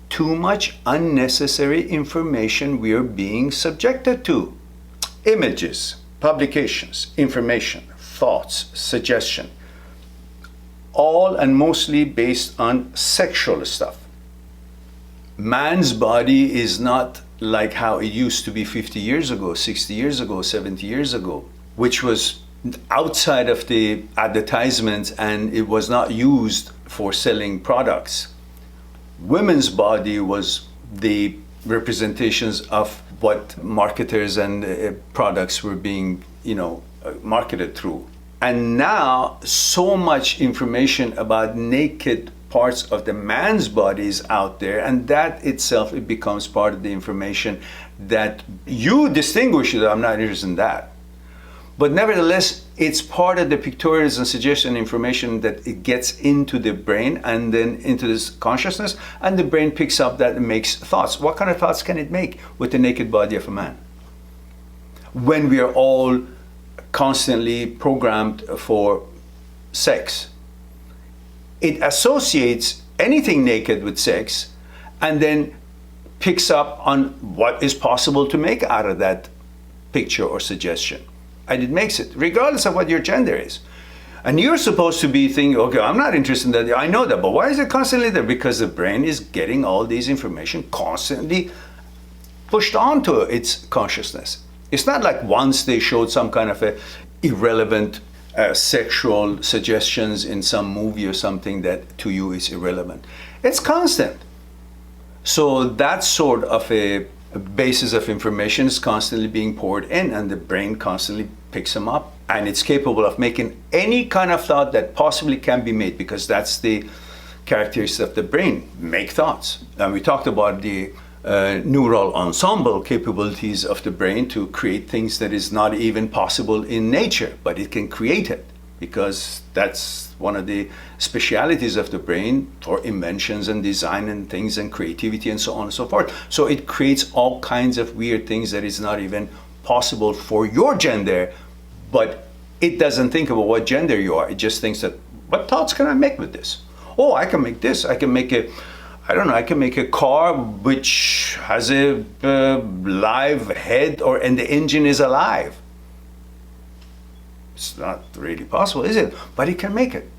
Too much unnecessary information we are being subjected to. Images, publications, information, thoughts, suggestion, all and mostly based on sexual stuff. Man's body is not like how it used to be 50 years ago, 60 years ago, 70 years ago, which was outside of the advertisements, and it was not used for selling products. Women's body was the representations of what marketers and products were being, marketed through. And now so much information about naked parts of the man's body is out there, and that itself, it becomes part of the information that you distinguish that I'm not interested in that. But nevertheless, it's part of the pictorials and suggestion information that it gets into the brain and then into this consciousness, and the brain picks up that and makes thoughts. What kind of thoughts can it make with the naked body of a man? When we are all constantly programmed for sex, it associates anything naked with sex and then picks up on what is possible to make out of that picture or suggestion. And it makes it, regardless of what your gender is. And you're supposed to be thinking, okay, I'm not interested in that. I know that, but why is it constantly there? Because the brain is getting all these information constantly pushed onto its consciousness. It's not like once they showed some kind of a irrelevant sexual suggestions in some movie or something that to you is irrelevant. It's constant. So that sort of a basis of information is constantly being poured in, and the brain constantly picks them up, and it's capable of making any kind of thought that possibly can be made, because that's the characteristic of the brain, make thoughts. And we talked about the neural ensemble capabilities of the brain to create things that is not even possible in nature, but it can create it. because that's one of the specialities of the brain for inventions and design and things and creativity and so on and so forth. So it creates all kinds of weird things that is not even possible for your gender, but it doesn't think about what gender you are. It just thinks that, what thoughts can I make with this? Oh, I can make this. I can make I can make a car which has a live head and the engine is alive. It's not really possible, is it? But it can make it.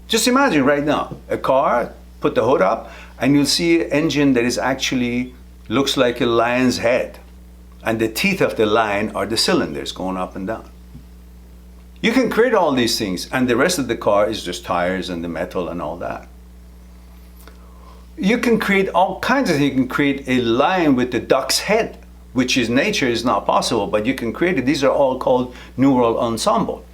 Just imagine right now, a car, put the hood up, and you'll see an engine that is actually looks like a lion's head. And the teeth of the lion are the cylinders going up and down. You can create all these things, and the rest of the car is just tires and the metal and all that. You can create all kinds of things. You can create a lion with the duck's head, which is nature is not possible, but you can create it. These are all called neural ensemble.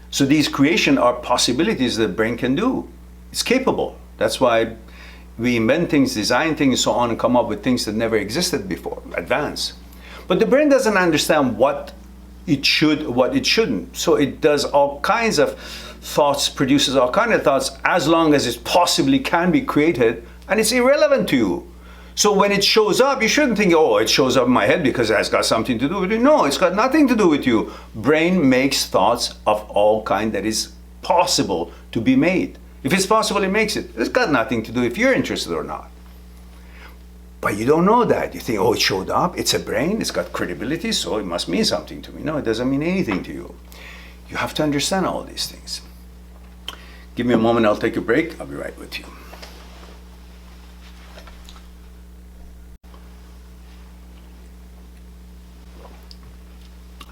So these creation are possibilities that the brain can do. It's capable. That's why we invent things, design things, so on, and come up with things that never existed before, advance. But the brain doesn't understand what it should, what it shouldn't. So it does all kinds of thoughts, produces all kinds of thoughts, as long as it possibly can be created, and it's irrelevant to you. So when it shows up, you shouldn't think, oh, it shows up in my head because it has got something to do with you. No, it's got nothing to do with you. Brain makes thoughts of all kind that is possible to be made. If it's possible, it makes it. It's got nothing to do if you're interested or not. But you don't know that. You think, oh, it showed up. It's a brain. It's got credibility, so it must mean something to me. No, it doesn't mean anything to you. You have to understand all these things. Give me a moment. I'll take a break. I'll be right with you.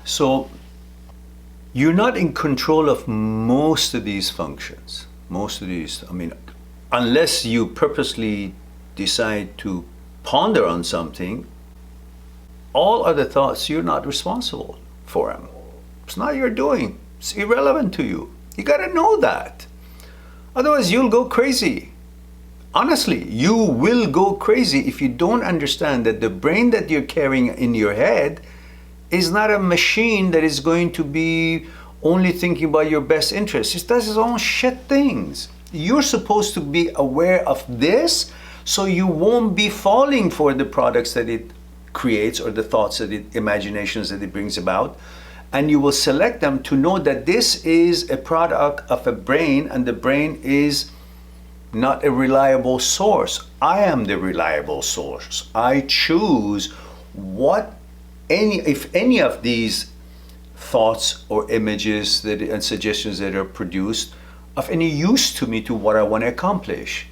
So you're not in control of most of these functions. Most of these, unless you purposely decide to ponder on something, all other thoughts, you're not responsible for them. It's not your doing. It's irrelevant to you. You gotta know that. Otherwise, you'll go crazy. Honestly, you will go crazy if you don't understand that the brain that you're carrying in your head is not a machine that is going to be only thinking about your best interests. It does its own shit things. You're supposed to be aware of this so you won't be falling for the products that it creates or the thoughts that it, imaginations that it brings about. And you will select them to know that this is a product of a brain, and the brain is not a reliable source. I am the reliable source. I choose if any of these thoughts or images and suggestions that are produced of any use to me to what I want to accomplish.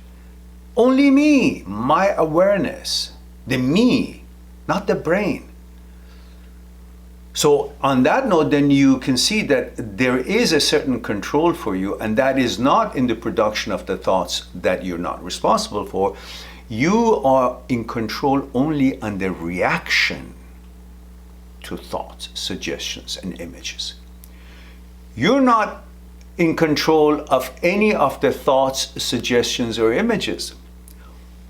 Only me, my awareness, the me, not the brain. So on that note, then you can see that there is a certain control for you, and that is not in the production of the thoughts that you're not responsible for. You are in control only on the reaction to thoughts, suggestions, and images. You're not in control of any of the thoughts, suggestions, or images,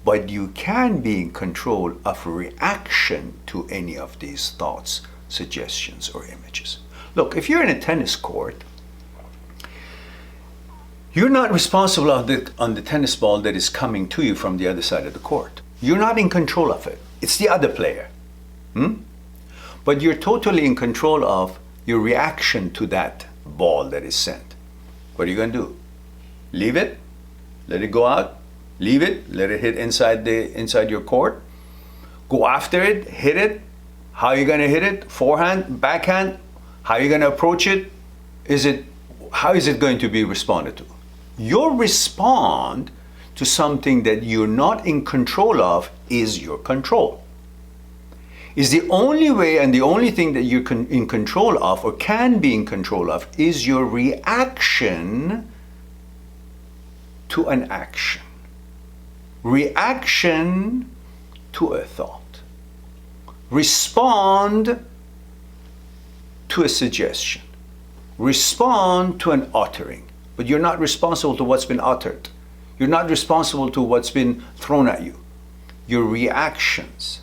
but you can be in control of reaction to any of these thoughts, suggestions, or images. Look, if you're in a tennis court, you're not responsible on the tennis ball that is coming to you from the other side of the court. You're not in control of it. It's the other player. But you're totally in control of your reaction to that ball that is sent. What are you going to do? Leave it? Let it go out? Leave it? Let it hit inside your court? Go after it? Hit it? How are you going to hit it? Forehand? Backhand? How are you going to approach it? How is it going to be responded to? Your respond to something that you're not in control of is your control. Is the only way and the only thing that you're in control of or can be in control of is your reaction to an action. Reaction to a thought. Respond to a suggestion. Respond to an uttering. But you're not responsible to what's been uttered. You're not responsible to what's been thrown at you. Your reactions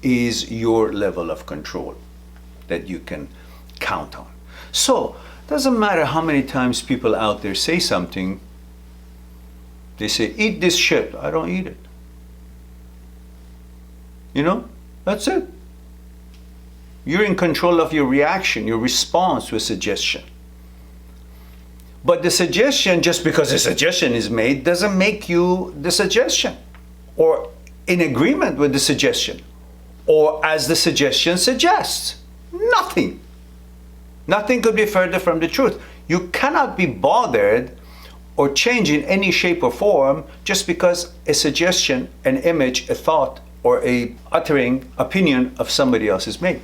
is your level of control that you can count on. So Doesn't matter how many times people out there say something. They say, eat this shit. I don't eat it. You know, that's it. You're in control of your reaction, your response to a suggestion. But the suggestion, just because a suggestion is made, doesn't make you the suggestion, or in agreement with the suggestion, or as the suggestion suggests. Nothing. Nothing could be further from the truth. You cannot be bothered or change in any shape or form just because a suggestion, an image, a thought, or a uttering opinion of somebody else is made.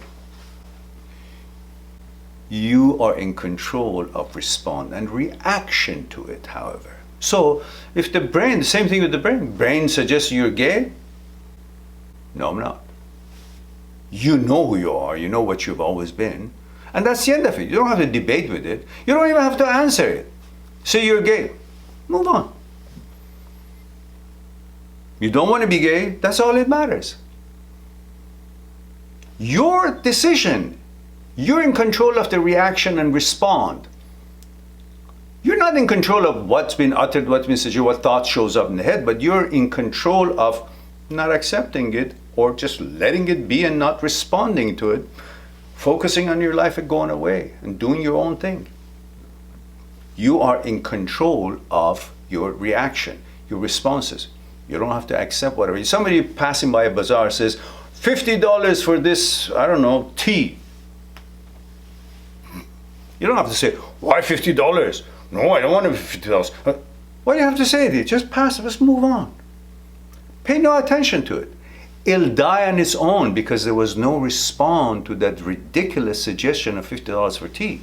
You are in control of response and reaction to it, however. So if the brain, the same thing with the brain suggests you're gay, no, I'm not. You know who you are, you know what you've always been, and that's the end of it. You don't have to debate with it. You don't even have to answer it. Say you're gay, move on. You don't want to be gay, that's all that matters. Your decision, you're in control of the reaction and respond. You're not in control of what's been uttered, what's been said, what thought shows up in the head, but you're in control of not accepting it or just letting it be and not responding to it, focusing on your life and going away and doing your own thing. You are in control of your reaction, your responses. You don't have to accept whatever. Somebody passing by a bazaar says, $50 for this, I don't know, tea. You don't have to say, why $50? No, I don't want $50. What do you have to say to it? Just pass it, let's move on. Pay no attention to it. It'll die on its own because there was no response to that ridiculous suggestion of $50 for tea.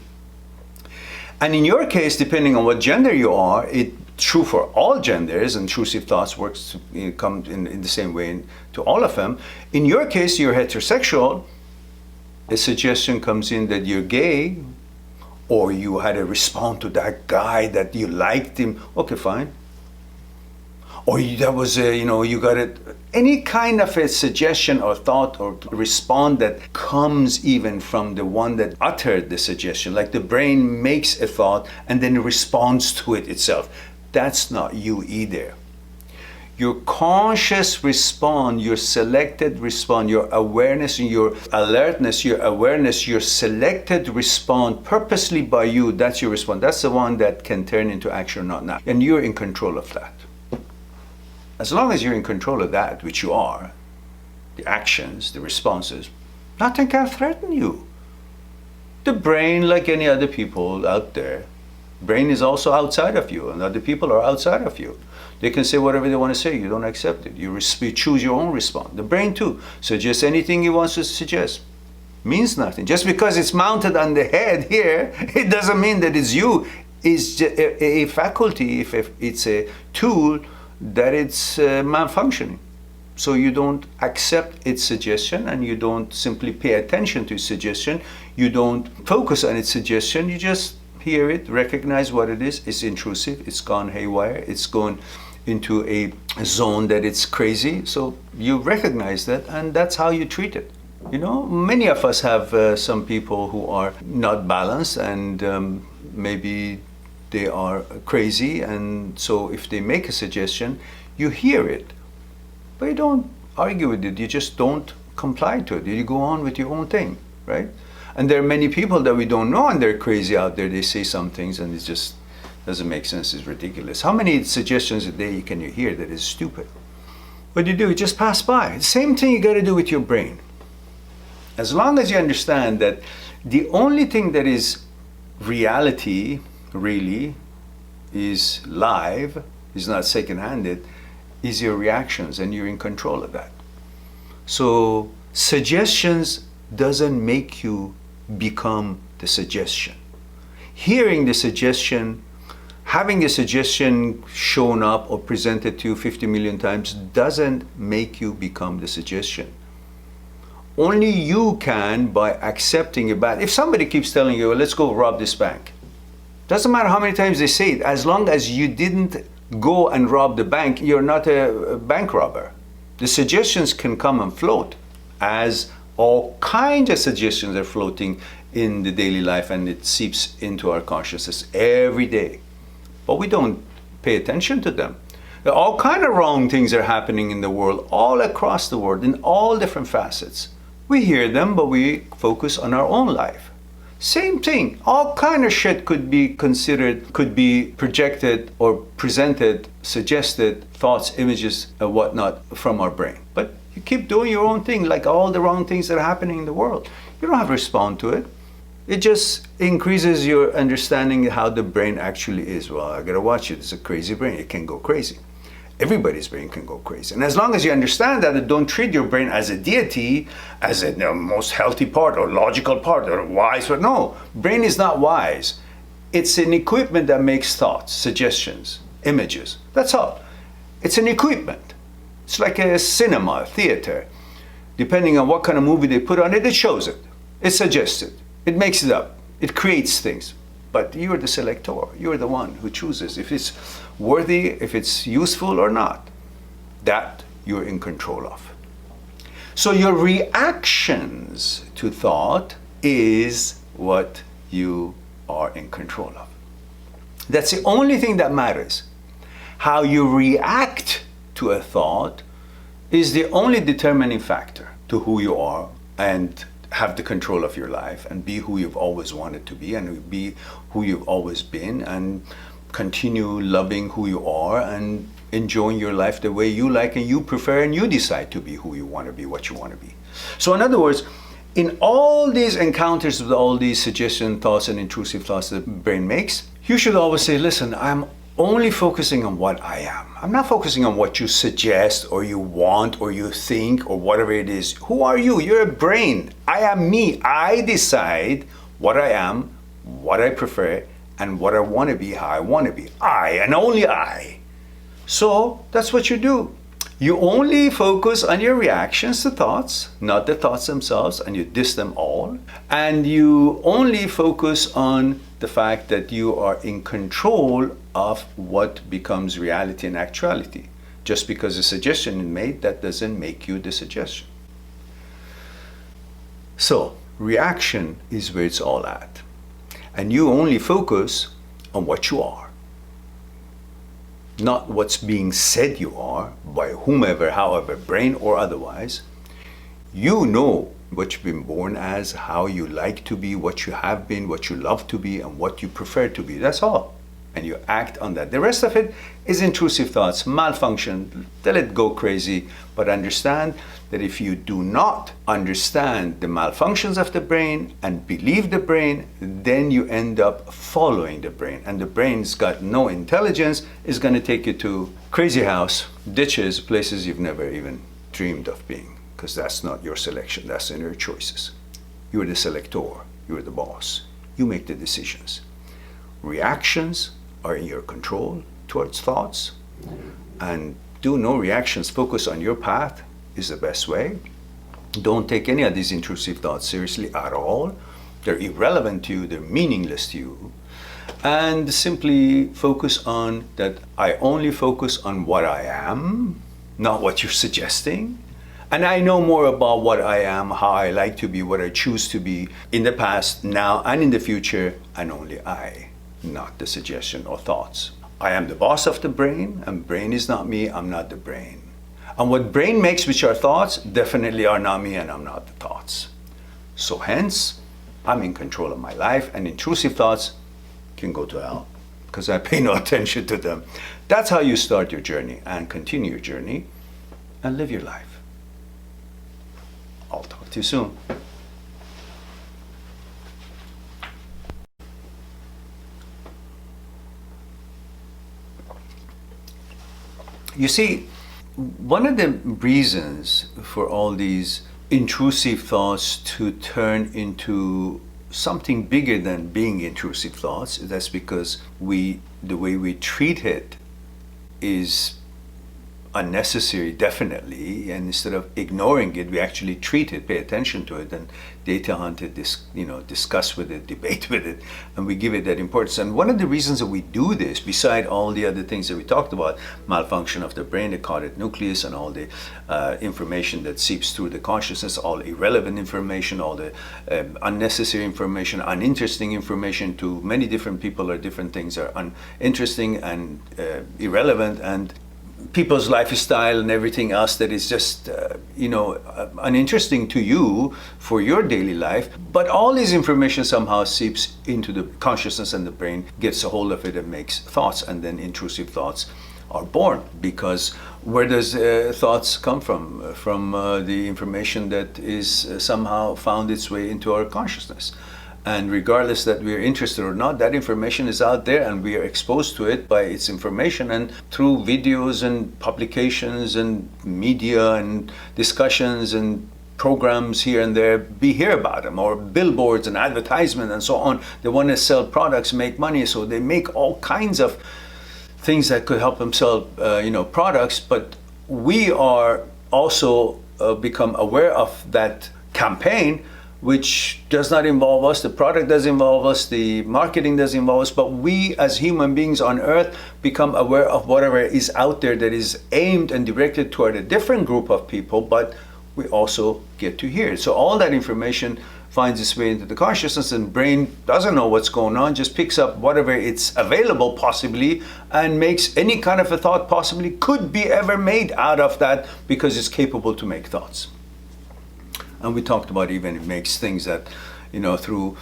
And in your case, depending on what gender you are, it's true for all genders. Intrusive thoughts works come in the same way to all of them. In your case, you're heterosexual. A suggestion comes in that you're gay, or you had a response to that guy that you liked him. Okay, fine. Or that was you got it. Any kind of a suggestion or thought or response that comes even from the one that uttered the suggestion, like the brain makes a thought and then responds to it itself. That's not you either. Your conscious response, your selected response, your awareness and your alertness, your selected response purposely by you, that's your response. That's the one that can turn into action or not. And you're in control of that. As long as you're in control of that, which you are, the actions, the responses, nothing can threaten you. The brain, like any other people out there, brain is also outside of you, and other people are outside of you. They can say whatever they want to say. You don't accept it. You choose your own response. The brain too suggests anything he wants to suggest. Means nothing. Just because it's mounted on the head here, it doesn't mean that it's you. It's a faculty, if it's a tool, that it's malfunctioning. So you don't accept its suggestion, and you don't simply pay attention to its suggestion. You don't focus on its suggestion. You just hear it, recognize what it is. It's intrusive. It's gone haywire. It's gone into a zone that it's crazy. So you recognize that, and that's how you treat it. You know, many of us have some people who are not balanced, and maybe they are crazy, and so if they make a suggestion, you hear it, but you don't argue with it. You just don't comply to it. You go on with your own thing, right? And there are many people that we don't know, and they're crazy out there. They say some things, and it just doesn't make sense. It's ridiculous. How many suggestions a day can you hear that is stupid? What do? You just pass by. The same thing you got to do with your brain. As long as you understand that the only thing that is reality, really, is live, is not second-handed, is your reactions, and you're in control of that. So suggestions doesn't make you become the suggestion. Hearing the suggestion, having a suggestion shown up or presented to you 50 million times doesn't make you become the suggestion. Only you can by accepting it back. If somebody keeps telling you, well, let's go rob this bank, doesn't matter how many times they say it, as long as you didn't go and rob the bank, you're not a bank robber. The suggestions can come and float, as all kinds of suggestions are floating in the daily life, and it seeps into our consciousness every day. But we don't pay attention to them. All kind of wrong things are happening in the world, all across the world, in all different facets. We hear them, but we focus on our own life. Same thing, all kind of shit could be considered, could be projected or presented, suggested, thoughts, images, and whatnot from our brain. But you keep doing your own thing, like all the wrong things that are happening in the world. You don't have to respond to it. It just increases your understanding of how the brain actually is. Well, I gotta watch it, it's a crazy brain, it can go crazy. Everybody's brain can go crazy. And as long as you understand that, don't treat your brain as a deity, as a most healthy part or logical part or wise. But no, brain is not wise. It's an equipment that makes thoughts, suggestions, images. That's all. It's an equipment. It's like a cinema, a theater. Depending on what kind of movie they put on it, it shows it. It suggests it. It makes it up. It creates things. But you're the selector. You're the one who chooses if it's worthy, if it's useful or not. That you're in control of. So your reactions to thought is what you are in control of. That's the only thing that matters. How you react to a thought is the only determining factor to who you are and have the control of your life and be who you've always wanted to be and be who you've always been and continue loving who you are and enjoying your life the way you like and you prefer and you decide to be who you want to be, what you want to be. So in other words, in all these encounters with all these suggestion thoughts and intrusive thoughts that the brain makes, you should always say, listen, I'm only focusing on what I am. I'm not focusing on what you suggest or you want or you think or whatever it is. Who are you? You're a brain. I am me. I decide what I am, what I prefer, and what I want to be, how I want to be. I, and only I. So that's what you do. You only focus on your reactions to thoughts, not the thoughts themselves, and you diss them all. And you only focus on the fact that you are in control of what becomes reality and actuality. Just because a suggestion is made, that doesn't make you the suggestion. So, reaction is where it's all at. And you only focus on what you are. Not what's being said you are by whomever, however, brain or otherwise. You know what you've been born as, how you like to be, what you have been, what you love to be, and what you prefer to be. That's all. And you act on that. The rest of it is intrusive thoughts, malfunction, they let go crazy. But understand that if you do not understand the malfunctions of the brain and believe the brain, then you end up following the brain. And the brain's got no intelligence, is going to take you to crazy house, ditches, places you've never even dreamed of being. Because that's not your selection, that's in your choices. You're the selector, you're the boss. You make the decisions. Reactions are in your control towards thoughts, and do no reactions, focus on your path is the best way. Don't take any of these intrusive thoughts seriously at all. They're irrelevant to you, they're meaningless to you. And simply focus on that I only focus on what I am, not what you're suggesting. And I know more about what I am, how I like to be, what I choose to be in the past, now, and in the future, and only I, not the suggestion or thoughts. I am the boss of the brain, and brain is not me, I'm not the brain. And what brain makes, which are thoughts, definitely are not me, and I'm not the thoughts. So hence, I'm in control of my life, and intrusive thoughts can go to hell, because I pay no attention to them. That's how you start your journey, and continue your journey, and live your life. I'll talk to you soon. You see, one of the reasons for all these intrusive thoughts to turn into something bigger than being intrusive thoughts, that's because the way we treat it is unnecessary, definitely, and instead of ignoring it, we actually treat it, pay attention to it, and data hunt it, discuss with it, debate with it, and we give it that importance. And one of the reasons that we do this, beside all the other things that we talked about, malfunction of the brain, the caudate nucleus, and all the information that seeps through the consciousness, all irrelevant information, all the unnecessary information, uninteresting information to many different people, or different things are uninteresting and irrelevant, and people's lifestyle and everything else that is just uninteresting to you for your daily life. But all this information somehow seeps into the consciousness, and the brain gets a hold of it and makes thoughts, and then intrusive thoughts are born. Because where does thoughts come from? From the information that is somehow found its way into our consciousness. And regardless that we're interested or not, that information is out there, and we are exposed to it by its information, and through videos and publications and media and discussions and programs here and there, we hear about them, or billboards and advertisement and so on. They want to sell products, make money, so they make all kinds of things that could help them sell products. But we are also become aware of that campaign, which does not involve us. The product does involve us, the marketing does involve us, but we as human beings on earth become aware of whatever is out there that is aimed and directed toward a different group of people, but we also get to hear it. So all that information finds its way into the consciousness, and brain doesn't know what's going on, just picks up whatever it's available possibly, and makes any kind of a thought possibly could be ever made out of that, because it's capable to make thoughts. And we talked about even it makes things that, through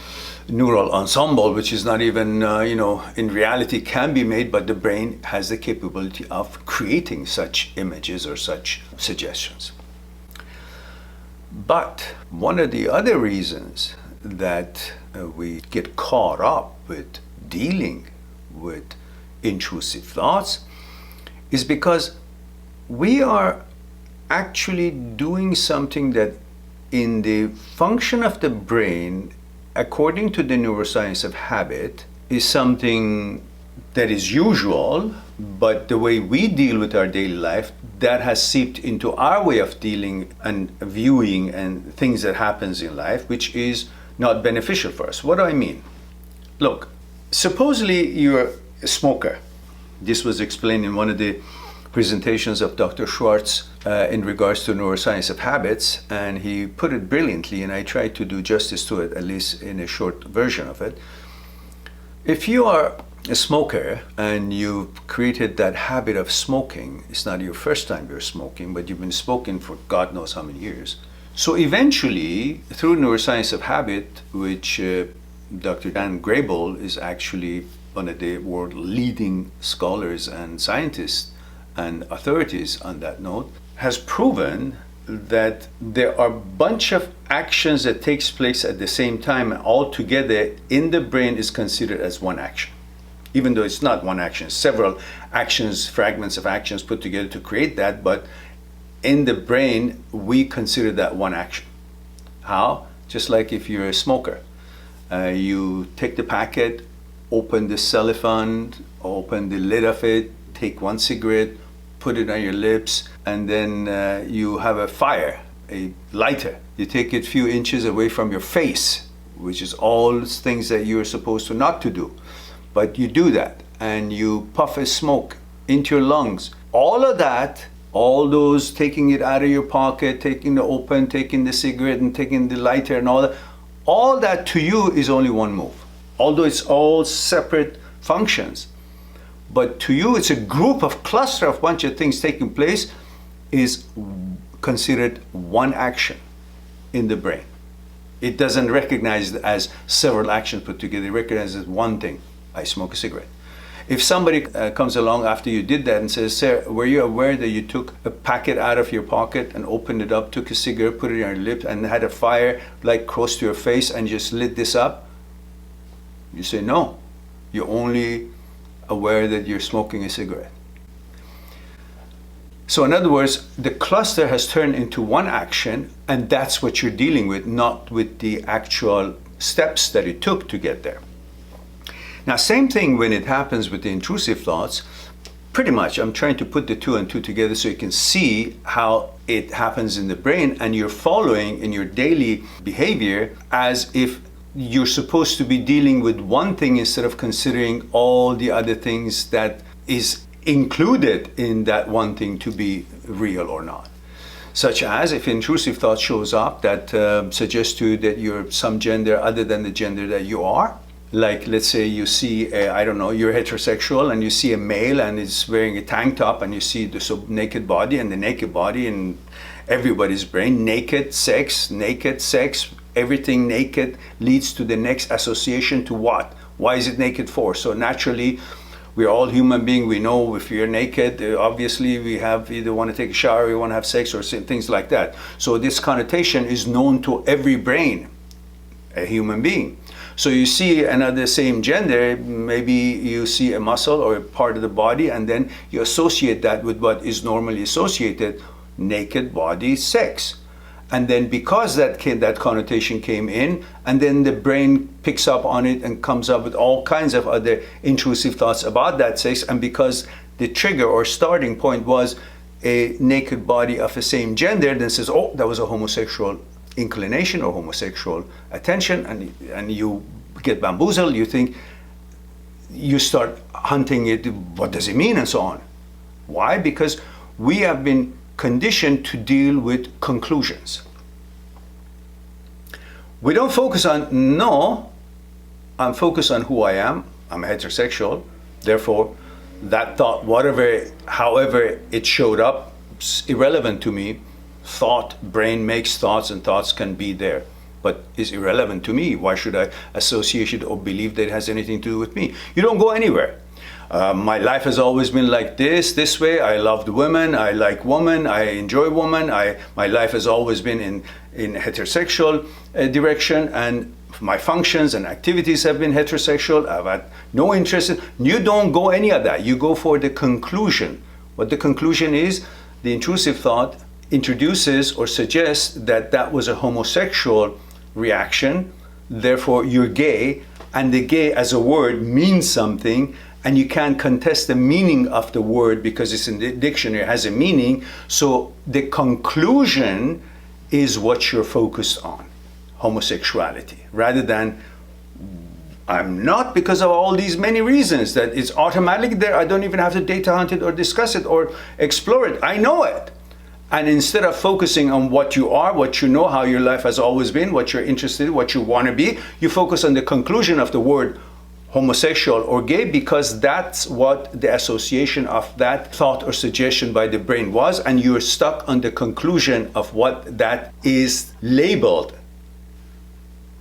neural ensemble, which is not even, in reality can be made, but the brain has the capability of creating such images or such suggestions. But one of the other reasons that we get caught up with dealing with intrusive thoughts is because we are actually doing something that, in the function of the brain, according to the neuroscience of habit, is something that is usual, but the way we deal with our daily life, that has seeped into our way of dealing and viewing and things that happens in life, which is not beneficial for us. What do I mean? Look, supposedly you're a smoker. This was explained in one of the presentations of Dr. Schwartz in regards to neuroscience of habits, and he put it brilliantly, and I tried to do justice to it, at least in a short version of it. If you are a smoker and you've created that habit of smoking, it's not your first time you're smoking, but you've been smoking for God knows how many years. So eventually, through neuroscience of habit, which Dr. Dan Grable is actually one of the world leading scholars and scientists and authorities on that note, has proven that there are a bunch of actions that takes place at the same time, and all together in the brain is considered as one action. Even though it's not one action, several actions, fragments of actions put together to create that, but in the brain, we consider that one action. How? Just like if you're a smoker. You take the packet, open the cellophane, open the lid of it, take one cigarette, put it on your lips, and then you have a fire, a lighter. You take it a few inches away from your face, which is all things that you're supposed to not to do. But you do that, and you puff a smoke into your lungs. All of that, all those taking it out of your pocket, taking the open, taking the cigarette, and taking the lighter and all that to you is only one move. Although it's all separate functions. But to you, it's a group of cluster of bunch of things taking place, is considered one action in the brain. It doesn't recognize it as several actions put together. It recognizes one thing. I smoke a cigarette. If somebody comes along after you did that and says, "Sir, were you aware that you took a packet out of your pocket and opened it up, took a cigarette, put it on your lips, and had a fire like close to your face and just lit this up?" You say, "No. You're only aware that you're smoking a cigarette." So in other words, the cluster has turned into one action, and that's what you're dealing with, not with the actual steps that it took to get there. Now, same thing when it happens with the intrusive thoughts. Pretty much, I'm trying to put the two and two together so you can see how it happens in the brain, and you're following in your daily behavior as if you're supposed to be dealing with one thing instead of considering all the other things that is included in that one thing to be real or not. Such as if intrusive thought shows up that suggests to you that you're some gender other than the gender that you are. Like, let's say you see, I don't know, you're heterosexual and you see a male and is wearing a tank top and you see the naked body, and the naked body in everybody's brain, naked sex, everything naked leads to the next association to what? Why is it naked for? So naturally, we're all human beings. We know if you're naked, obviously we have either want to take a shower, we want to have sex, or things like that. So this connotation is known to every brain, a human being. So you see another same gender, maybe you see a muscle or a part of the body, and then you associate that with what is normally associated, naked body, sex. And then because that connotation came in, and then the brain picks up on it and comes up with all kinds of other intrusive thoughts about that sex, and because the trigger or starting point was a naked body of the same gender, then says, oh, that was a homosexual inclination or homosexual attention, and you get bamboozled. You think, you start hunting it, what does it mean, and so on. Why? Because we have been conditioned to deal with conclusions. We don't focus on, no, I'm focused on who I am. I'm heterosexual, therefore that thought, however it showed up, is irrelevant to me. Thought, brain makes thoughts, and thoughts can be there, but is irrelevant to me. Why should I associate it or believe that it has anything to do with me? You don't go anywhere. My life has always been like this way. I loved women, I like women, I enjoy women. My life has always been in heterosexual direction, and my functions and activities have been heterosexual. I've had no interest in. You don't go any of that. You go for the conclusion. What the conclusion is, the intrusive thought introduces or suggests that that was a homosexual reaction, therefore you're gay, and the gay as a word means something, and you can't contest the meaning of the word because it's in the dictionary, it has a meaning. So the conclusion is what you're focused on, homosexuality, rather than I'm not because of all these many reasons, that it's automatic there. I don't even have to data hunt it or discuss it or explore it. I know it. And instead of focusing on what you are, what you know, how your life has always been, what you're interested in, what you want to be, you focus on the conclusion of the word homosexual or gay, because that's what the association of that thought or suggestion by the brain was, and you're stuck on the conclusion of what that is labeled.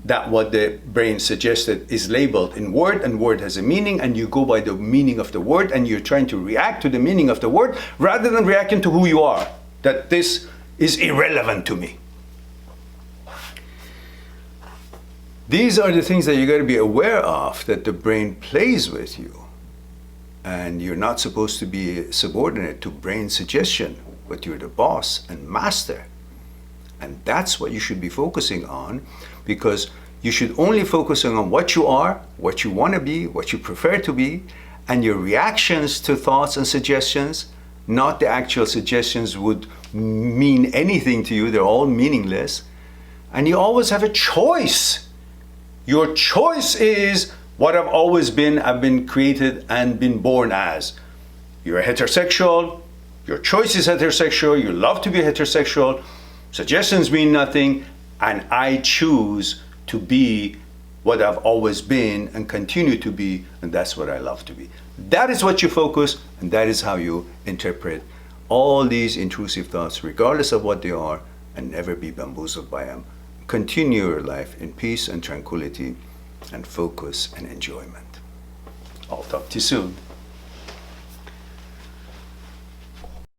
That what the brain suggested is labeled in word, and word has a meaning, and you go by the meaning of the word, and you're trying to react to the meaning of the word rather than reacting to who you are. That this is irrelevant to me. These are the things that you got to be aware of, that the brain plays with you. And you're not supposed to be subordinate to brain suggestion, but you're the boss and master. And that's what you should be focusing on, because you should only focus on what you are, what you want to be, what you prefer to be, and your reactions to thoughts and suggestions. Not the actual suggestions would mean anything to you. They're all meaningless. And you always have a choice. Your choice is what I've always been. I've been created and been born as. You're a heterosexual. Your choice is heterosexual. You love to be heterosexual. Suggestions mean nothing. And I choose to be what I've always been and continue to be. And that's what I love to be. That is what you focus, and that is how you interpret all these intrusive thoughts, regardless of what they are, and never be bamboozled by them. Continue your life in peace and tranquility and focus and enjoyment. I'll talk to you soon.